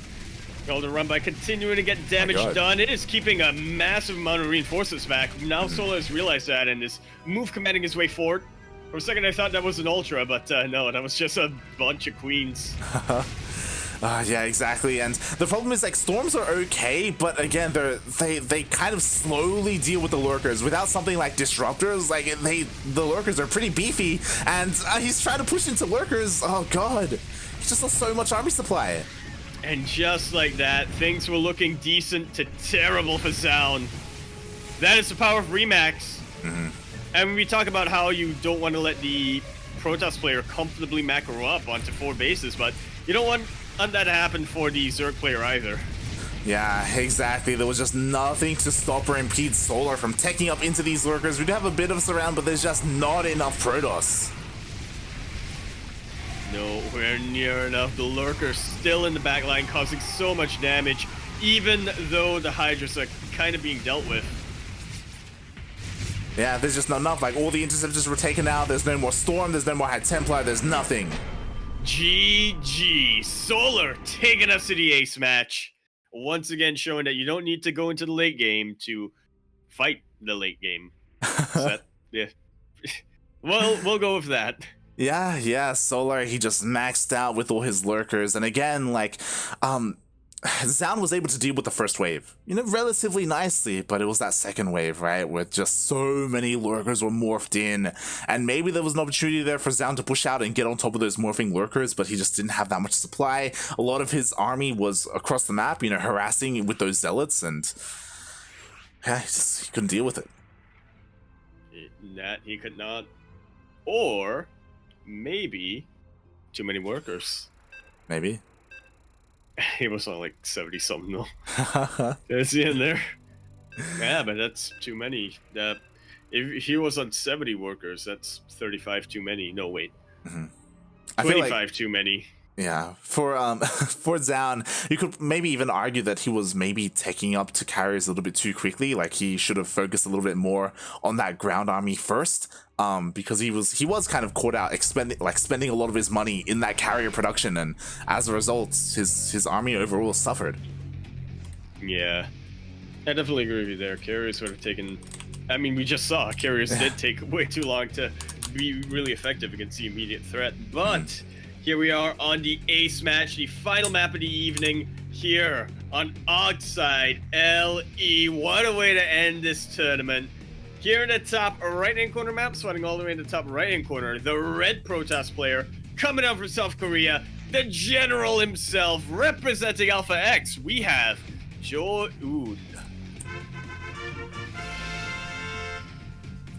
Golden run by continuing to get damage done. It is keeping a massive amount of reinforcements back. Now Solar has realized that and is commanding his way forward. For a second I thought that was an Ultra, but no, that was just a bunch of Queens. Yeah, exactly. And the problem is, like, storms are okay, but again, they kind of slowly deal with the lurkers. Without something like disruptors, like the lurkers are pretty beefy, and he's trying to push into lurkers. Oh god, he just lost so much army supply. And just like that, things were looking decent to terrible for Zoun. That is the power of Remax. And when we talk about how you don't want to let the Protoss player comfortably macro up onto 4 bases, but you don't want that to happen for the Zerg player either. Yeah, exactly. There was just nothing to stop or impede Solar from taking up into these lurkers. We do have a bit of surround, but there's just not enough Protoss. Nowhere near enough. The lurkers still in the back line, causing so much damage, even though the Hydras are kind of being dealt with. Yeah, there's just not enough. Like, all the interceptors were taken out. There's no more Storm. There's no more High Templar. There's nothing. GG. Solar taking us to the ace match. Once again showing that you don't need to go into the late game to fight the late game. Yeah. Well, we'll go with that. Yeah, Solar, he just maxed out with all his lurkers. And again, like, Zoun was able to deal with the first wave, relatively nicely, but it was that second wave, right, where just so many lurkers were morphed in, and maybe there was an opportunity there for Zoun to push out and get on top of those morphing lurkers, but he just didn't have that much supply. A lot of his army was across the map, harassing with those zealots, and yeah, he couldn't deal with it. That he could not. Or maybe too many workers. Maybe. He was on like 70 something though. There's the end there. Yeah, but that's too many. If he was on 70 workers, that's 35 too many. No, wait. 25 too many. Yeah, for Zoun, you could maybe even argue that he was maybe taking up to carriers a little bit too quickly. Like, he should have focused a little bit more on that ground army first, because he was kind of caught out spending a lot of his money in that carrier production, and as a result, his army overall suffered. Yeah, I definitely agree with you there. Carriers would have taken. I mean, we just saw carriers did take way too long to be really effective against the immediate threat, but. Here we are on the ace match, the final map of the evening here on Oxide LE. What a way to end this tournament. Here in the top right-hand corner map, swatting all the way in the top right-hand corner, the red Protoss player coming out from South Korea, the general himself, representing Alpha X. We have Zoun.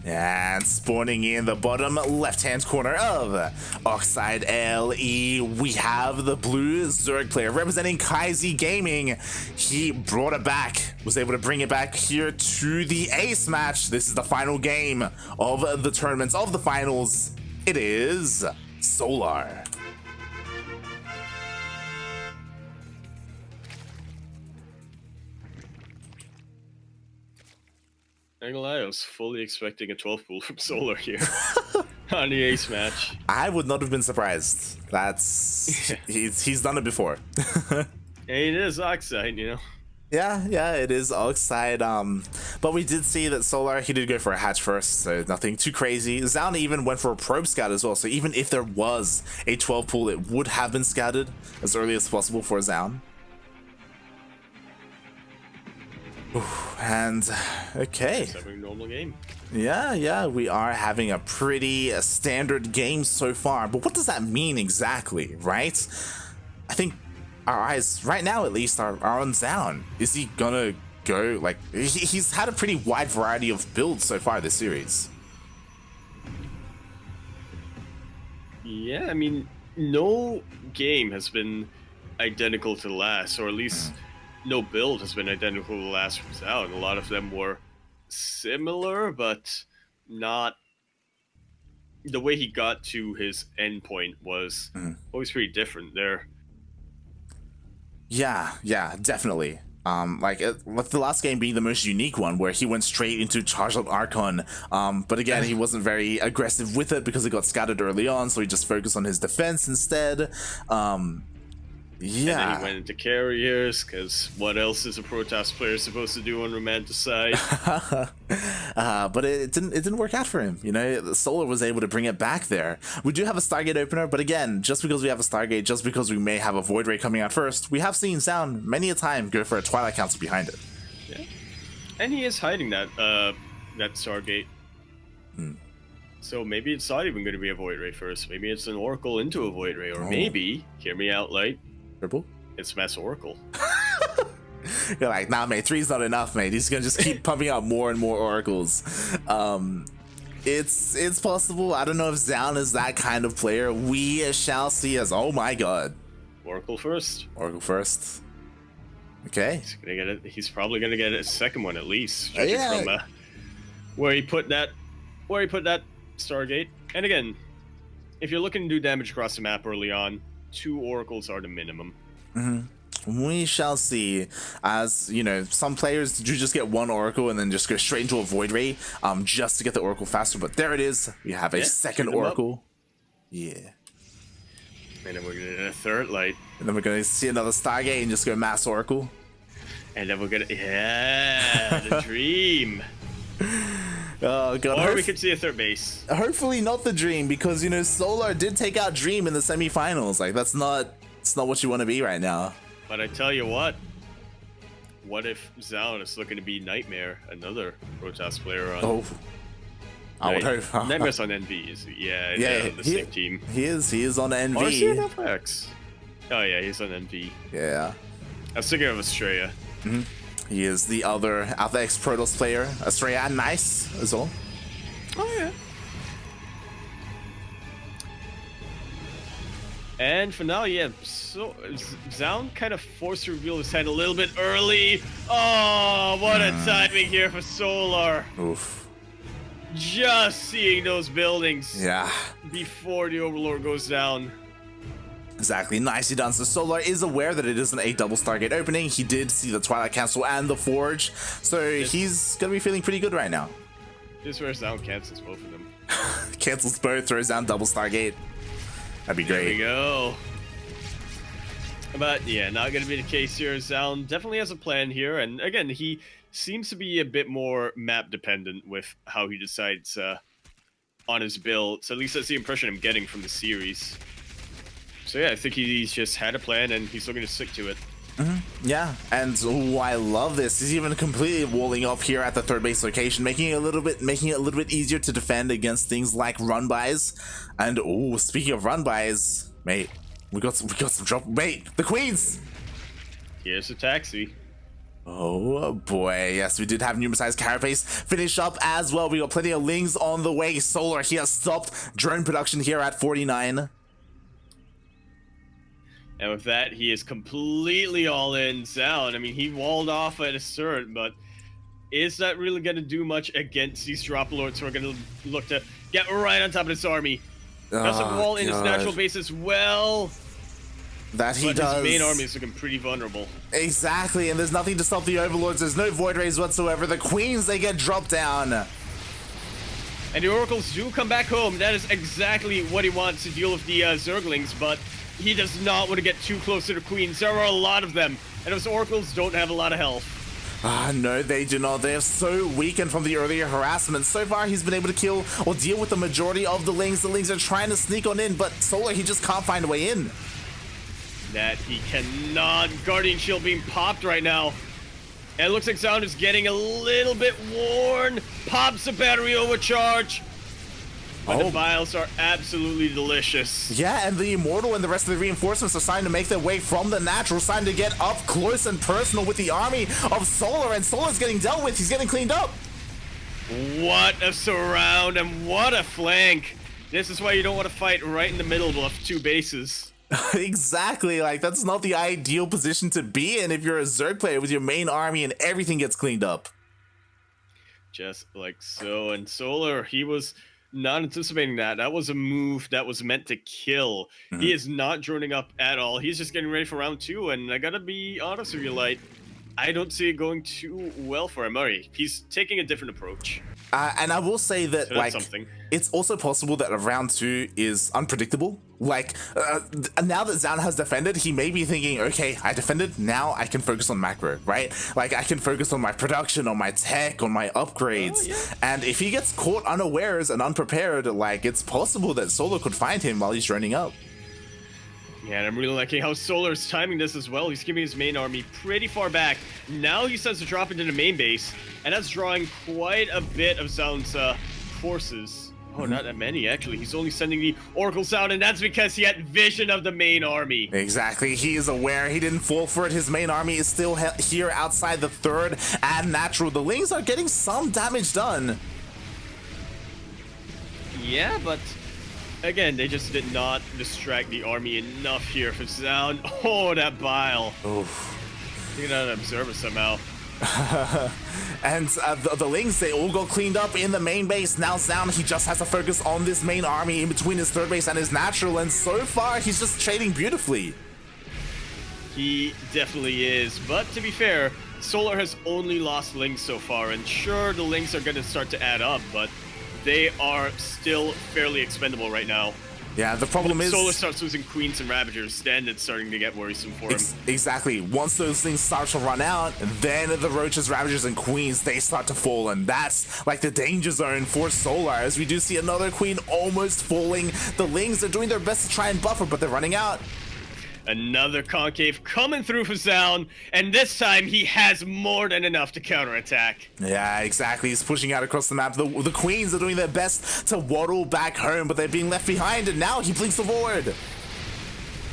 And spawning in the bottom left-hand corner of Oxide LE, we have the blue Zerg player representing KaiZ Gaming. He brought it back, was able to bring it back here to the ace match. This is the final game of the tournaments of the finals. It is Solar. I ain't gonna lie, I was fully expecting a 12 pool from Solar here on the ace match. I would not have been surprised. That's he's done it before. And it is Oxide, Yeah, it is Oxide. But we did see that Solar, he did go for a hatch first, so nothing too crazy. Zoun even went for a probe scout as well, so even if there was a 12 pool, it would have been scouted as early as possible for Zoun. And okay. Just having a normal game. Yeah, we are having a pretty standard game so far, but what does that mean exactly, right? I think our eyes, right now at least, are on Zoun. Is he gonna go, like, he's had a pretty wide variety of builds so far this series. Yeah, I mean, no game has been identical to the last, or at least no build has been identical to the last from Zoun. A lot of them were similar, but not... The way he got to his endpoint was always pretty different there. Yeah, definitely. With the last game being the most unique one, where he went straight into Charged Up Archon, but again, he wasn't very aggressive with it because it got scattered early on, so he just focused on his defense instead. Yeah. And then he went into carriers, because what else is a Protoss player supposed to do on Romanticide? But it didn't work out for him. You know, Solar was able to bring it back there. We do have a Stargate opener, but again, just because we have a Stargate, just because we may have a Void Ray coming out first, we have seen Zoun many a time go for a Twilight Council behind it. Yeah. And he is hiding that Stargate. So maybe it's not even going to be a Void Ray first. Maybe it's an Oracle into a Void Ray, or maybe, hear me out, Light, Triple? it's Mass Oracle. You're like, nah, mate, 3's not enough, mate. He's gonna just keep pumping out more and more oracles. It's possible. I don't know if Zoun is that kind of player. We shall see. As oh my god, Oracle first. Oracle first. Okay. He's gonna get it. He's probably gonna get a second one at least. Yeah. From where he put that Stargate. And again, if you're looking to do damage across the map early on, 2 oracles are the minimum. We shall see. As you know, some players do just get 1 oracle and then just go straight into a Void Ray, just to get the oracle faster. But there it is. We have a second oracle. Yeah. And then we're gonna get a third Light. And then we're gonna see another Stargate and just go mass oracle. And then we're gonna the dream. Oh god. Or we could see a third base. Hopefully not the dream, because you know Solar did take out Dream in the semifinals. Like it's not what you want to be right now. But I tell you what if Zoun is looking to be Nightmare, another Protoss player on? I would hope. Nightmare's on NV, is he? Yeah, on the same team. He is on NV. Or is he on FX? Oh yeah, he's on NV. Yeah. I was thinking of Australia. He is the other Alpha X Protoss player. Australia, nice as well. Oh yeah. And for now, yeah, so Zoun kind of forced to reveal his head a little bit early. Oh, what a timing here for Solar. Oof. Just seeing those buildings. Yeah. Before the Overlord goes down. Exactly, nicely done. So Solar is aware that it isn't a double Stargate opening. He did see the Twilight Council and the Forge, so he's gonna be feeling pretty good right now. This is where Zoun cancels both of them. Cancels both, throws down double Stargate. That'd be great. There we go. But yeah, not gonna be the case here. Zoun definitely has a plan here, and again, he seems to be a bit more map dependent with how he decides on his build. So at least that's the impression I'm getting from the series. So yeah, I think he's just had a plan and he's looking to stick to it. Yeah, and I love this. He's even completely walling off here at the third base location, making it a little bit easier to defend against things like run bys. And speaking of run bys, mate, we got some drop. Mate, the Queens. Here's a taxi. Oh boy, yes, we did have Pneumatized Carapace finish up as well. We got plenty of Lings on the way. Solar, he has stopped drone production here at 49. And with that, he is completely all in. Zoun, I mean, he walled off at a certain, but is that really going to do much against these drop lords who are going to look to get right on top of this army? Doesn't wall in his natural base as well. That he but does. His main army is looking pretty vulnerable. Exactly, and there's nothing to stop the Overlords. There's no Void Rays whatsoever. The Queens, they get dropped down. And the Oracles do come back home. That is exactly what he wants to deal with the Zerglings, but he does not want to get too close to the queens. There are a lot of them, and those oracles don't have a lot of health. No, they do not. They are so weakened from the earlier harassment. So far, he's been able to kill or deal with the majority of the Lings. The Lings are trying to sneak on in, but Solar, he just can't find a way in. That he cannot. Guardian Shield being popped right now. And it looks like Zoun is getting a little bit worn. Pops the battery overcharge. But the vials are absolutely delicious. Yeah, and the Immortal and the rest of the reinforcements are starting to make their way from the natural, starting to get up close and personal with the army of Solar, and Solar's getting dealt with. He's getting cleaned up. What a surround and what a flank. This is why you don't want to fight right in the middle of two bases. Exactly, like that's not the ideal position to be in if you're a Zerg player with your main army and everything gets cleaned up. Just like so, and Solar, he was not anticipating that. That was a move that was meant to kill. He is not droning up at all. He's just getting ready for round 2, and I gotta be honest with you, Light, I don't see it going too well for him. He's taking a different approach. And I will say that, So like, something. It's also possible that round 2 is unpredictable. Like, now that Zoun has defended, he may be thinking, okay, I defended, now I can focus on macro, right? Like, I can focus on my production, on my tech, on my upgrades. Oh, yeah. And if he gets caught unawares and unprepared, like, it's possible that Solo could find him while he's running up. Yeah, and I'm really liking how Solar's timing this as well. He's keeping his main army pretty far back. Now he starts to drop into the main base, and that's drawing quite a bit of Zoun's forces. Oh, not that many, actually. He's only sending the Oracles out, and that's because he had vision of the main army. Exactly. He is aware. He didn't fall for it. His main army is still here outside the third and natural. The Lings are getting some damage done. Yeah, but again, they just did not distract the army enough here for Zoun. Oh, that bile. Oof. You know, observe it somehow. And the Lings, they all got cleaned up in the main base. Now Zoun, he just has to focus on this main army in between his third base and his natural, and so far he's just trading beautifully. He definitely is, but to be fair, Solar has only lost Lings so far, and sure, the Lings are going to start to add up, but they are still fairly expendable right now. Yeah, the problem is Solar starts losing Queens and Ravagers, then it's starting to get worrisome for him. Exactly. Once those things start to run out, then the Roaches, Ravagers, and Queens, they start to fall, and that's like the danger zone for Solar, as we do see another Queen almost falling. The Lings are doing their best to try and buffer, but they're running out. Another concave coming through for Zoun, and this time he has more than enough to counterattack. Yeah, exactly. He's pushing out across the map. The Queens are doing their best to waddle back home, but they're being left behind, and now he blinks forward.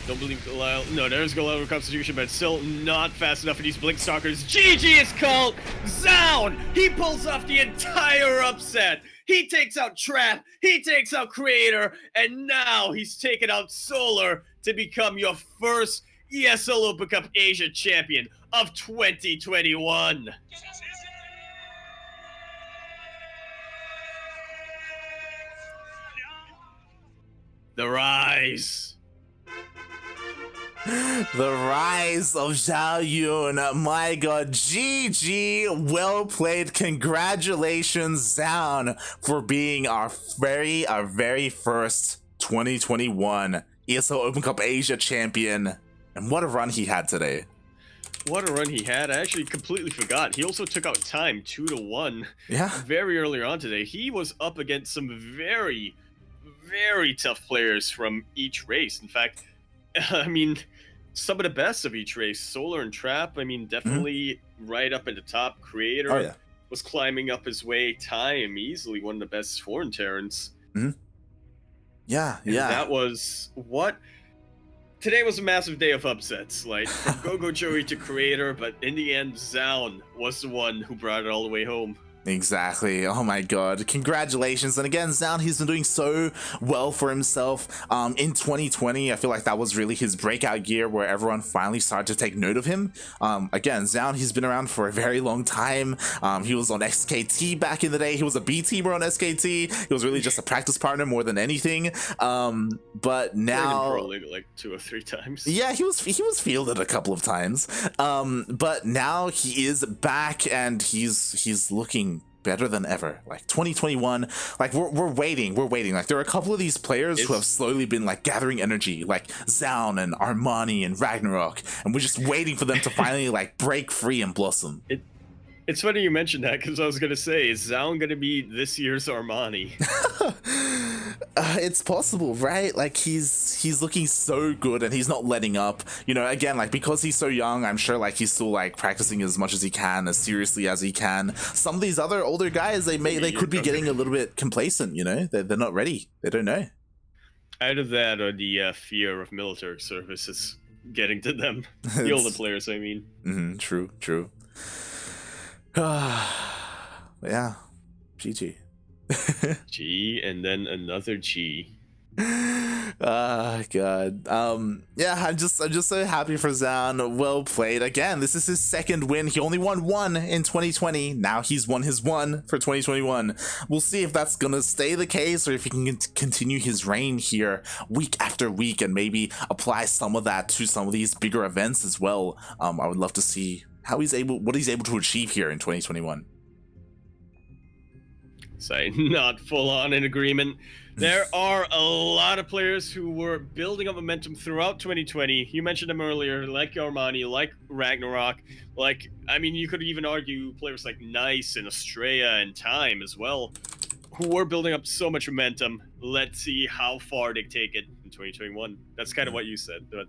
Don't believe Galil. No, there's Galil Constitution, but still not fast enough for these Blink Stalkers. GG is called. Zoun! He pulls off the entire upset. He takes out Trap, he takes out Creator, and now he's taken out Solar to become your first ESL Open Cup Asia champion of 2021. The rise. The rise of Zhao Yun. My god, GG, well played. Congratulations, Zoun, for being our very first 2021 ESL Open Cup Asia champion. And what a run he had today. What a run he had. I actually completely forgot. He also took out Time 2-1. Yeah. Very early on today. He was up against some very, very tough players from each race. In fact, I mean, some of the best of each race. Solar and Trap, I mean, definitely right up in the top. Creator was climbing up his way. Time, easily one of the best foreign Terrans. Yeah. That was what? Today was a massive day of upsets, like from Go-Go Joey to Creator, but in the end, Zoun was the one who brought it all the way home. Exactly. Oh my god. Congratulations. And again, Zoun, he's been doing so well for himself. In 2020, I feel like that was really his breakout year where everyone finally started to take note of him. Again, Zoun, he's been around for a very long time. He was on SKT back in the day. He was a B teamer on SKT. He was really just a practice partner more than anything. But now Pro League like 2 or 3 times. Yeah, he was fielded a couple of times. But now he is back and he's looking better than ever. Like 2021, like we're waiting. Like there are a couple of these players who have slowly been like gathering energy, like Zoun and Armani and Ragnarok, and we're just waiting for them to finally like break free and blossom. It's funny you mentioned that, because I was gonna say, is Zoun gonna be this year's Armani? It's possible, right? Like he's looking so good and he's not letting up. You know, again, like because he's so young, I'm sure like he's still like practicing as much as he can, as seriously as he can. Some of these other older guys, they could be getting a little bit complacent. You know, they're not ready. They don't know. Either that or the fear of military service is getting to them. The older players, I mean. True. Yeah, GG. G and then another G. God. Yeah, I'm just so happy for Zoun. Well played. Again, this is his second win. He only won one in 2020. Now he's won his one for 2021. We'll see if that's gonna stay the case or if he can continue his reign here week after week and maybe apply some of that to some of these bigger events as well. I would love to see what he's able to achieve here in 2021. So not full on in agreement. There are a lot of players who were building up momentum throughout 2020. You mentioned them earlier, like Armani, like Ragnarok, like, I mean, you could even argue players like Nice and Estrella and Time as well, who were building up so much momentum. Let's see how far they take it in 2021. That's kind of what you said, but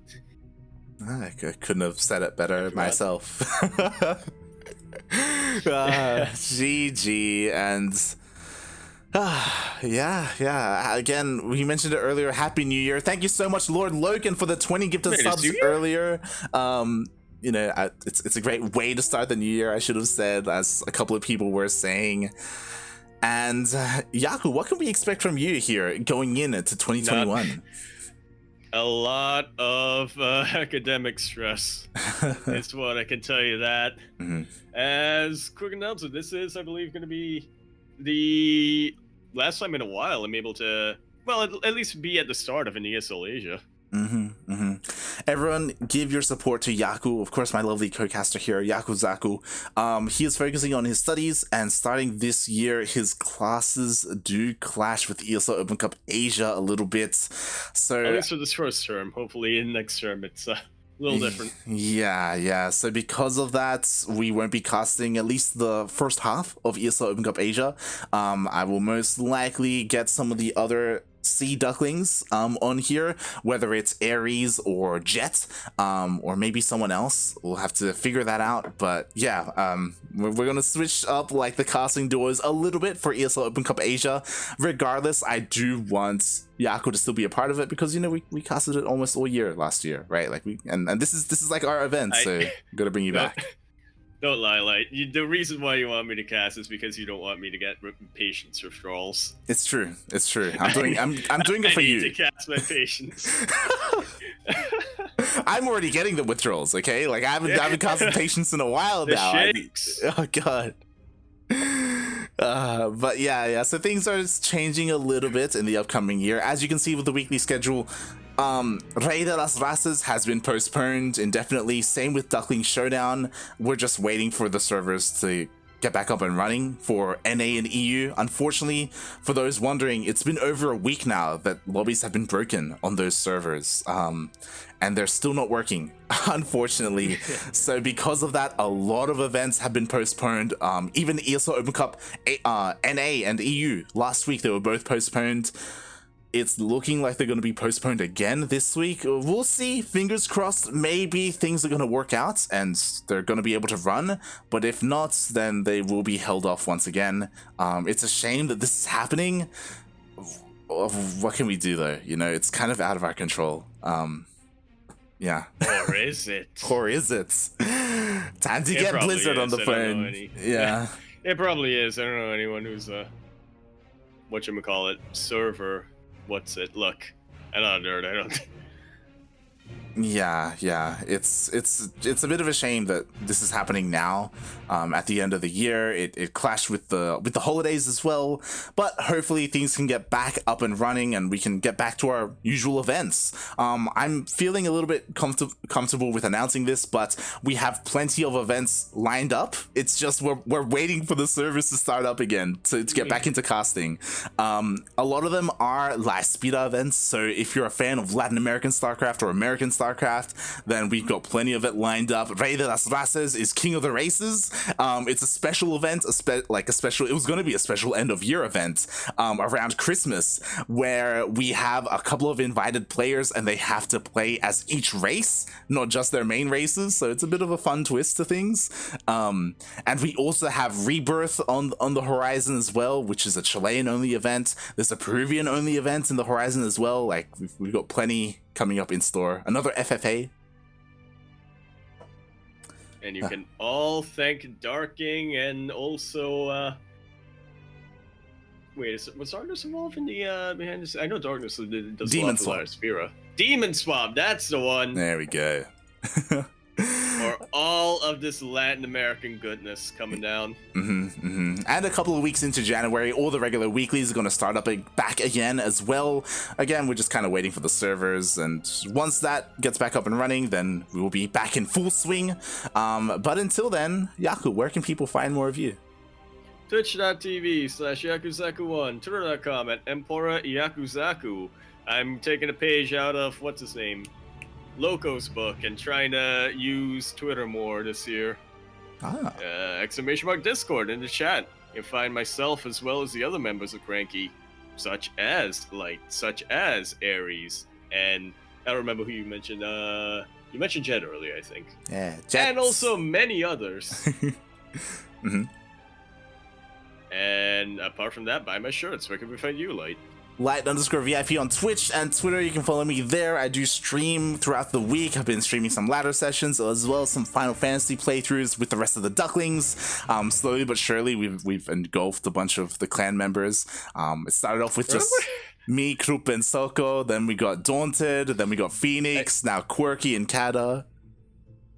I couldn't have said it better myself. GG and yeah. Again, we mentioned it earlier. Happy New Year! Thank you so much, Lord Logan, for the 20 gifted subs earlier. You know, it's a great way to start the new year. I should have said, as a couple of people were saying. And Yaku, what can we expect from you here going into 2021? A lot of academic stress is what I can tell you that. As quick announcement, this is, I believe, going to be the last time in a while I'm able to, well, at least be at the start of an ESL Asia. Everyone, give your support to Yaku, of course, my lovely co-caster here, Yakuzaku. He is focusing on his studies, and starting this year, his classes do clash with ESL Open Cup Asia a little bit. So at least for this first term. Hopefully in next term it's a little different. Yeah. So because of that, we won't be casting at least the first half of ESL Open Cup Asia. I will most likely get some of the other Ducklings on here, whether it's Ares or Jet, or maybe someone else. We'll have to figure that out. But yeah, we're gonna switch up like the casting duos a little bit for ESL Open Cup Asia. Regardless, I do want Yaku to still be a part of it, because you know we casted it almost all year last year, right? Like and this is like our event, so I'm gonna bring you back. Don't lie. The reason why you want me to cast is because you don't want me to get patience withdrawals. It's true. I'm doing it for you. I need to cast my patience. I'm already getting the withdrawals. Okay, like I haven't casted patience in a while now. Shakes. Oh god. But yeah, so things are changing a little bit in the upcoming year. As you can see with the weekly schedule, Rey de las Razas has been postponed indefinitely. Same with Duckling Showdown. We're just waiting for the servers to get back up and running for NA and EU. Unfortunately, for those wondering, it's been over a week now that lobbies have been broken on those servers, and they're still not working, unfortunately. So because of that, a lot of events have been postponed. Even the ESL Open Cup NA and EU last week, they were both postponed. It's looking like they're going to be postponed again this week. We'll see. Fingers crossed. Maybe things are going to work out and they're going to be able to run. But if not, then they will be held off once again. It's a shame that this is happening. What can we do, though? You know, it's kind of out of our control. Yeah. Or is it? Or is it? Time to get Blizzard on the phone. Yeah. It probably is. I don't know anyone who's whatchamacallit, server. What's it? Look, I'm not a nerd. I don't. Yeah. It's a bit of a shame that this is happening now, at the end of the year. It clashed with the holidays as well, but hopefully things can get back up and running and we can get back to our usual events. I'm feeling a little bit comfortable with announcing this, but we have plenty of events lined up. It's just we're waiting for the servers to start up again to get back into casting. A lot of them are La Espira events, so if you're a fan of Latin American StarCraft or American StarCraft, then we've got plenty of it lined up. Rey de las Razas is King of the Races. It's a special event, it was going to be a special end of year event around Christmas, where we have a couple of invited players and they have to play as each race, not just their main races, so it's a bit of a fun twist to things. And we also have Rebirth on the horizon as well, which is a Chilean only event. There's a Peruvian only event in the horizon as well. Like, we've got plenty coming up in store. Another FFA. And you can all thank Darking and also wait, was Darkness involved in the behind this? I know Darkness does Demon Swap. Spira. Demon Swap, that's the one. There we go. For all of this Latin American goodness coming down. And a couple of weeks into January, all the regular weeklies are going to start up back again as well. Again, we're just kind of waiting for the servers, and once that gets back up and running, then we will be back in full swing. But until then, Yaku, where can people find more of you? Twitch.tv/Yakuzaku1, Twitter.com @Empora Yakuzaku. I'm taking a page out of, what's his name? Loco's book and trying to use Twitter more this year. !Discord in the chat. You'll find myself as well as the other members of CranKy, such as Ares, and I don't remember who you mentioned. You mentioned Jet earlier, I think. Yeah, Jets. And also many others. And apart from that, buy my shirts. Where can we find you, Light? Light_VIP on Twitch and Twitter. You can follow me there. I do stream throughout the week. I've been streaming some ladder sessions as well as some Final Fantasy playthroughs with the rest of the Ducklings. Slowly but surely, we've engulfed a bunch of the clan members. It started off with just me, Krupp, and Soko. Then we got Daunted. Then we got Phoenix. Now Quirky and Kada.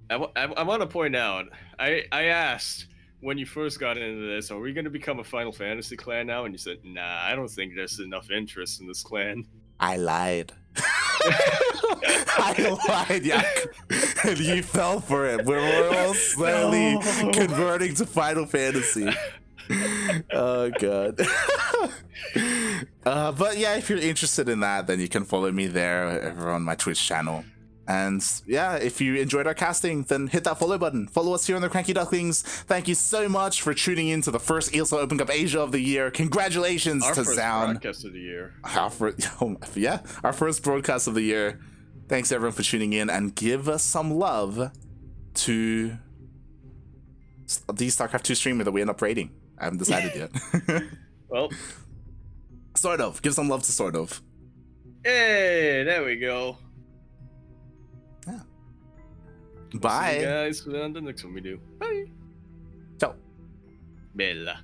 I want to point out, I asked when you first got into this, are we going to become a Final Fantasy clan now? And you said, nah, I don't think there's enough interest in this clan. I lied. I lied, Yaku. And you fell for it. We're all slowly converting to Final Fantasy. Oh, God. But yeah, if you're interested in that, then you can follow me there over on my Twitch channel. And yeah, if you enjoyed our casting, then hit that follow button. Follow us here on the CranKy Ducklings. Thank you so much for tuning in to the first ESL Open Cup Asia of the year. Congratulations to Zoun. Our first broadcast of the year. Our first broadcast of the year. Thanks everyone for tuning in, and give us some love to the StarCraft 2 streamer that we end up rating. I haven't decided yet. Well, sort of. Give some love to sort of. Hey, there we go. Yeah. Bye. See you guys on the next one we do. Bye. Ciao. Bella.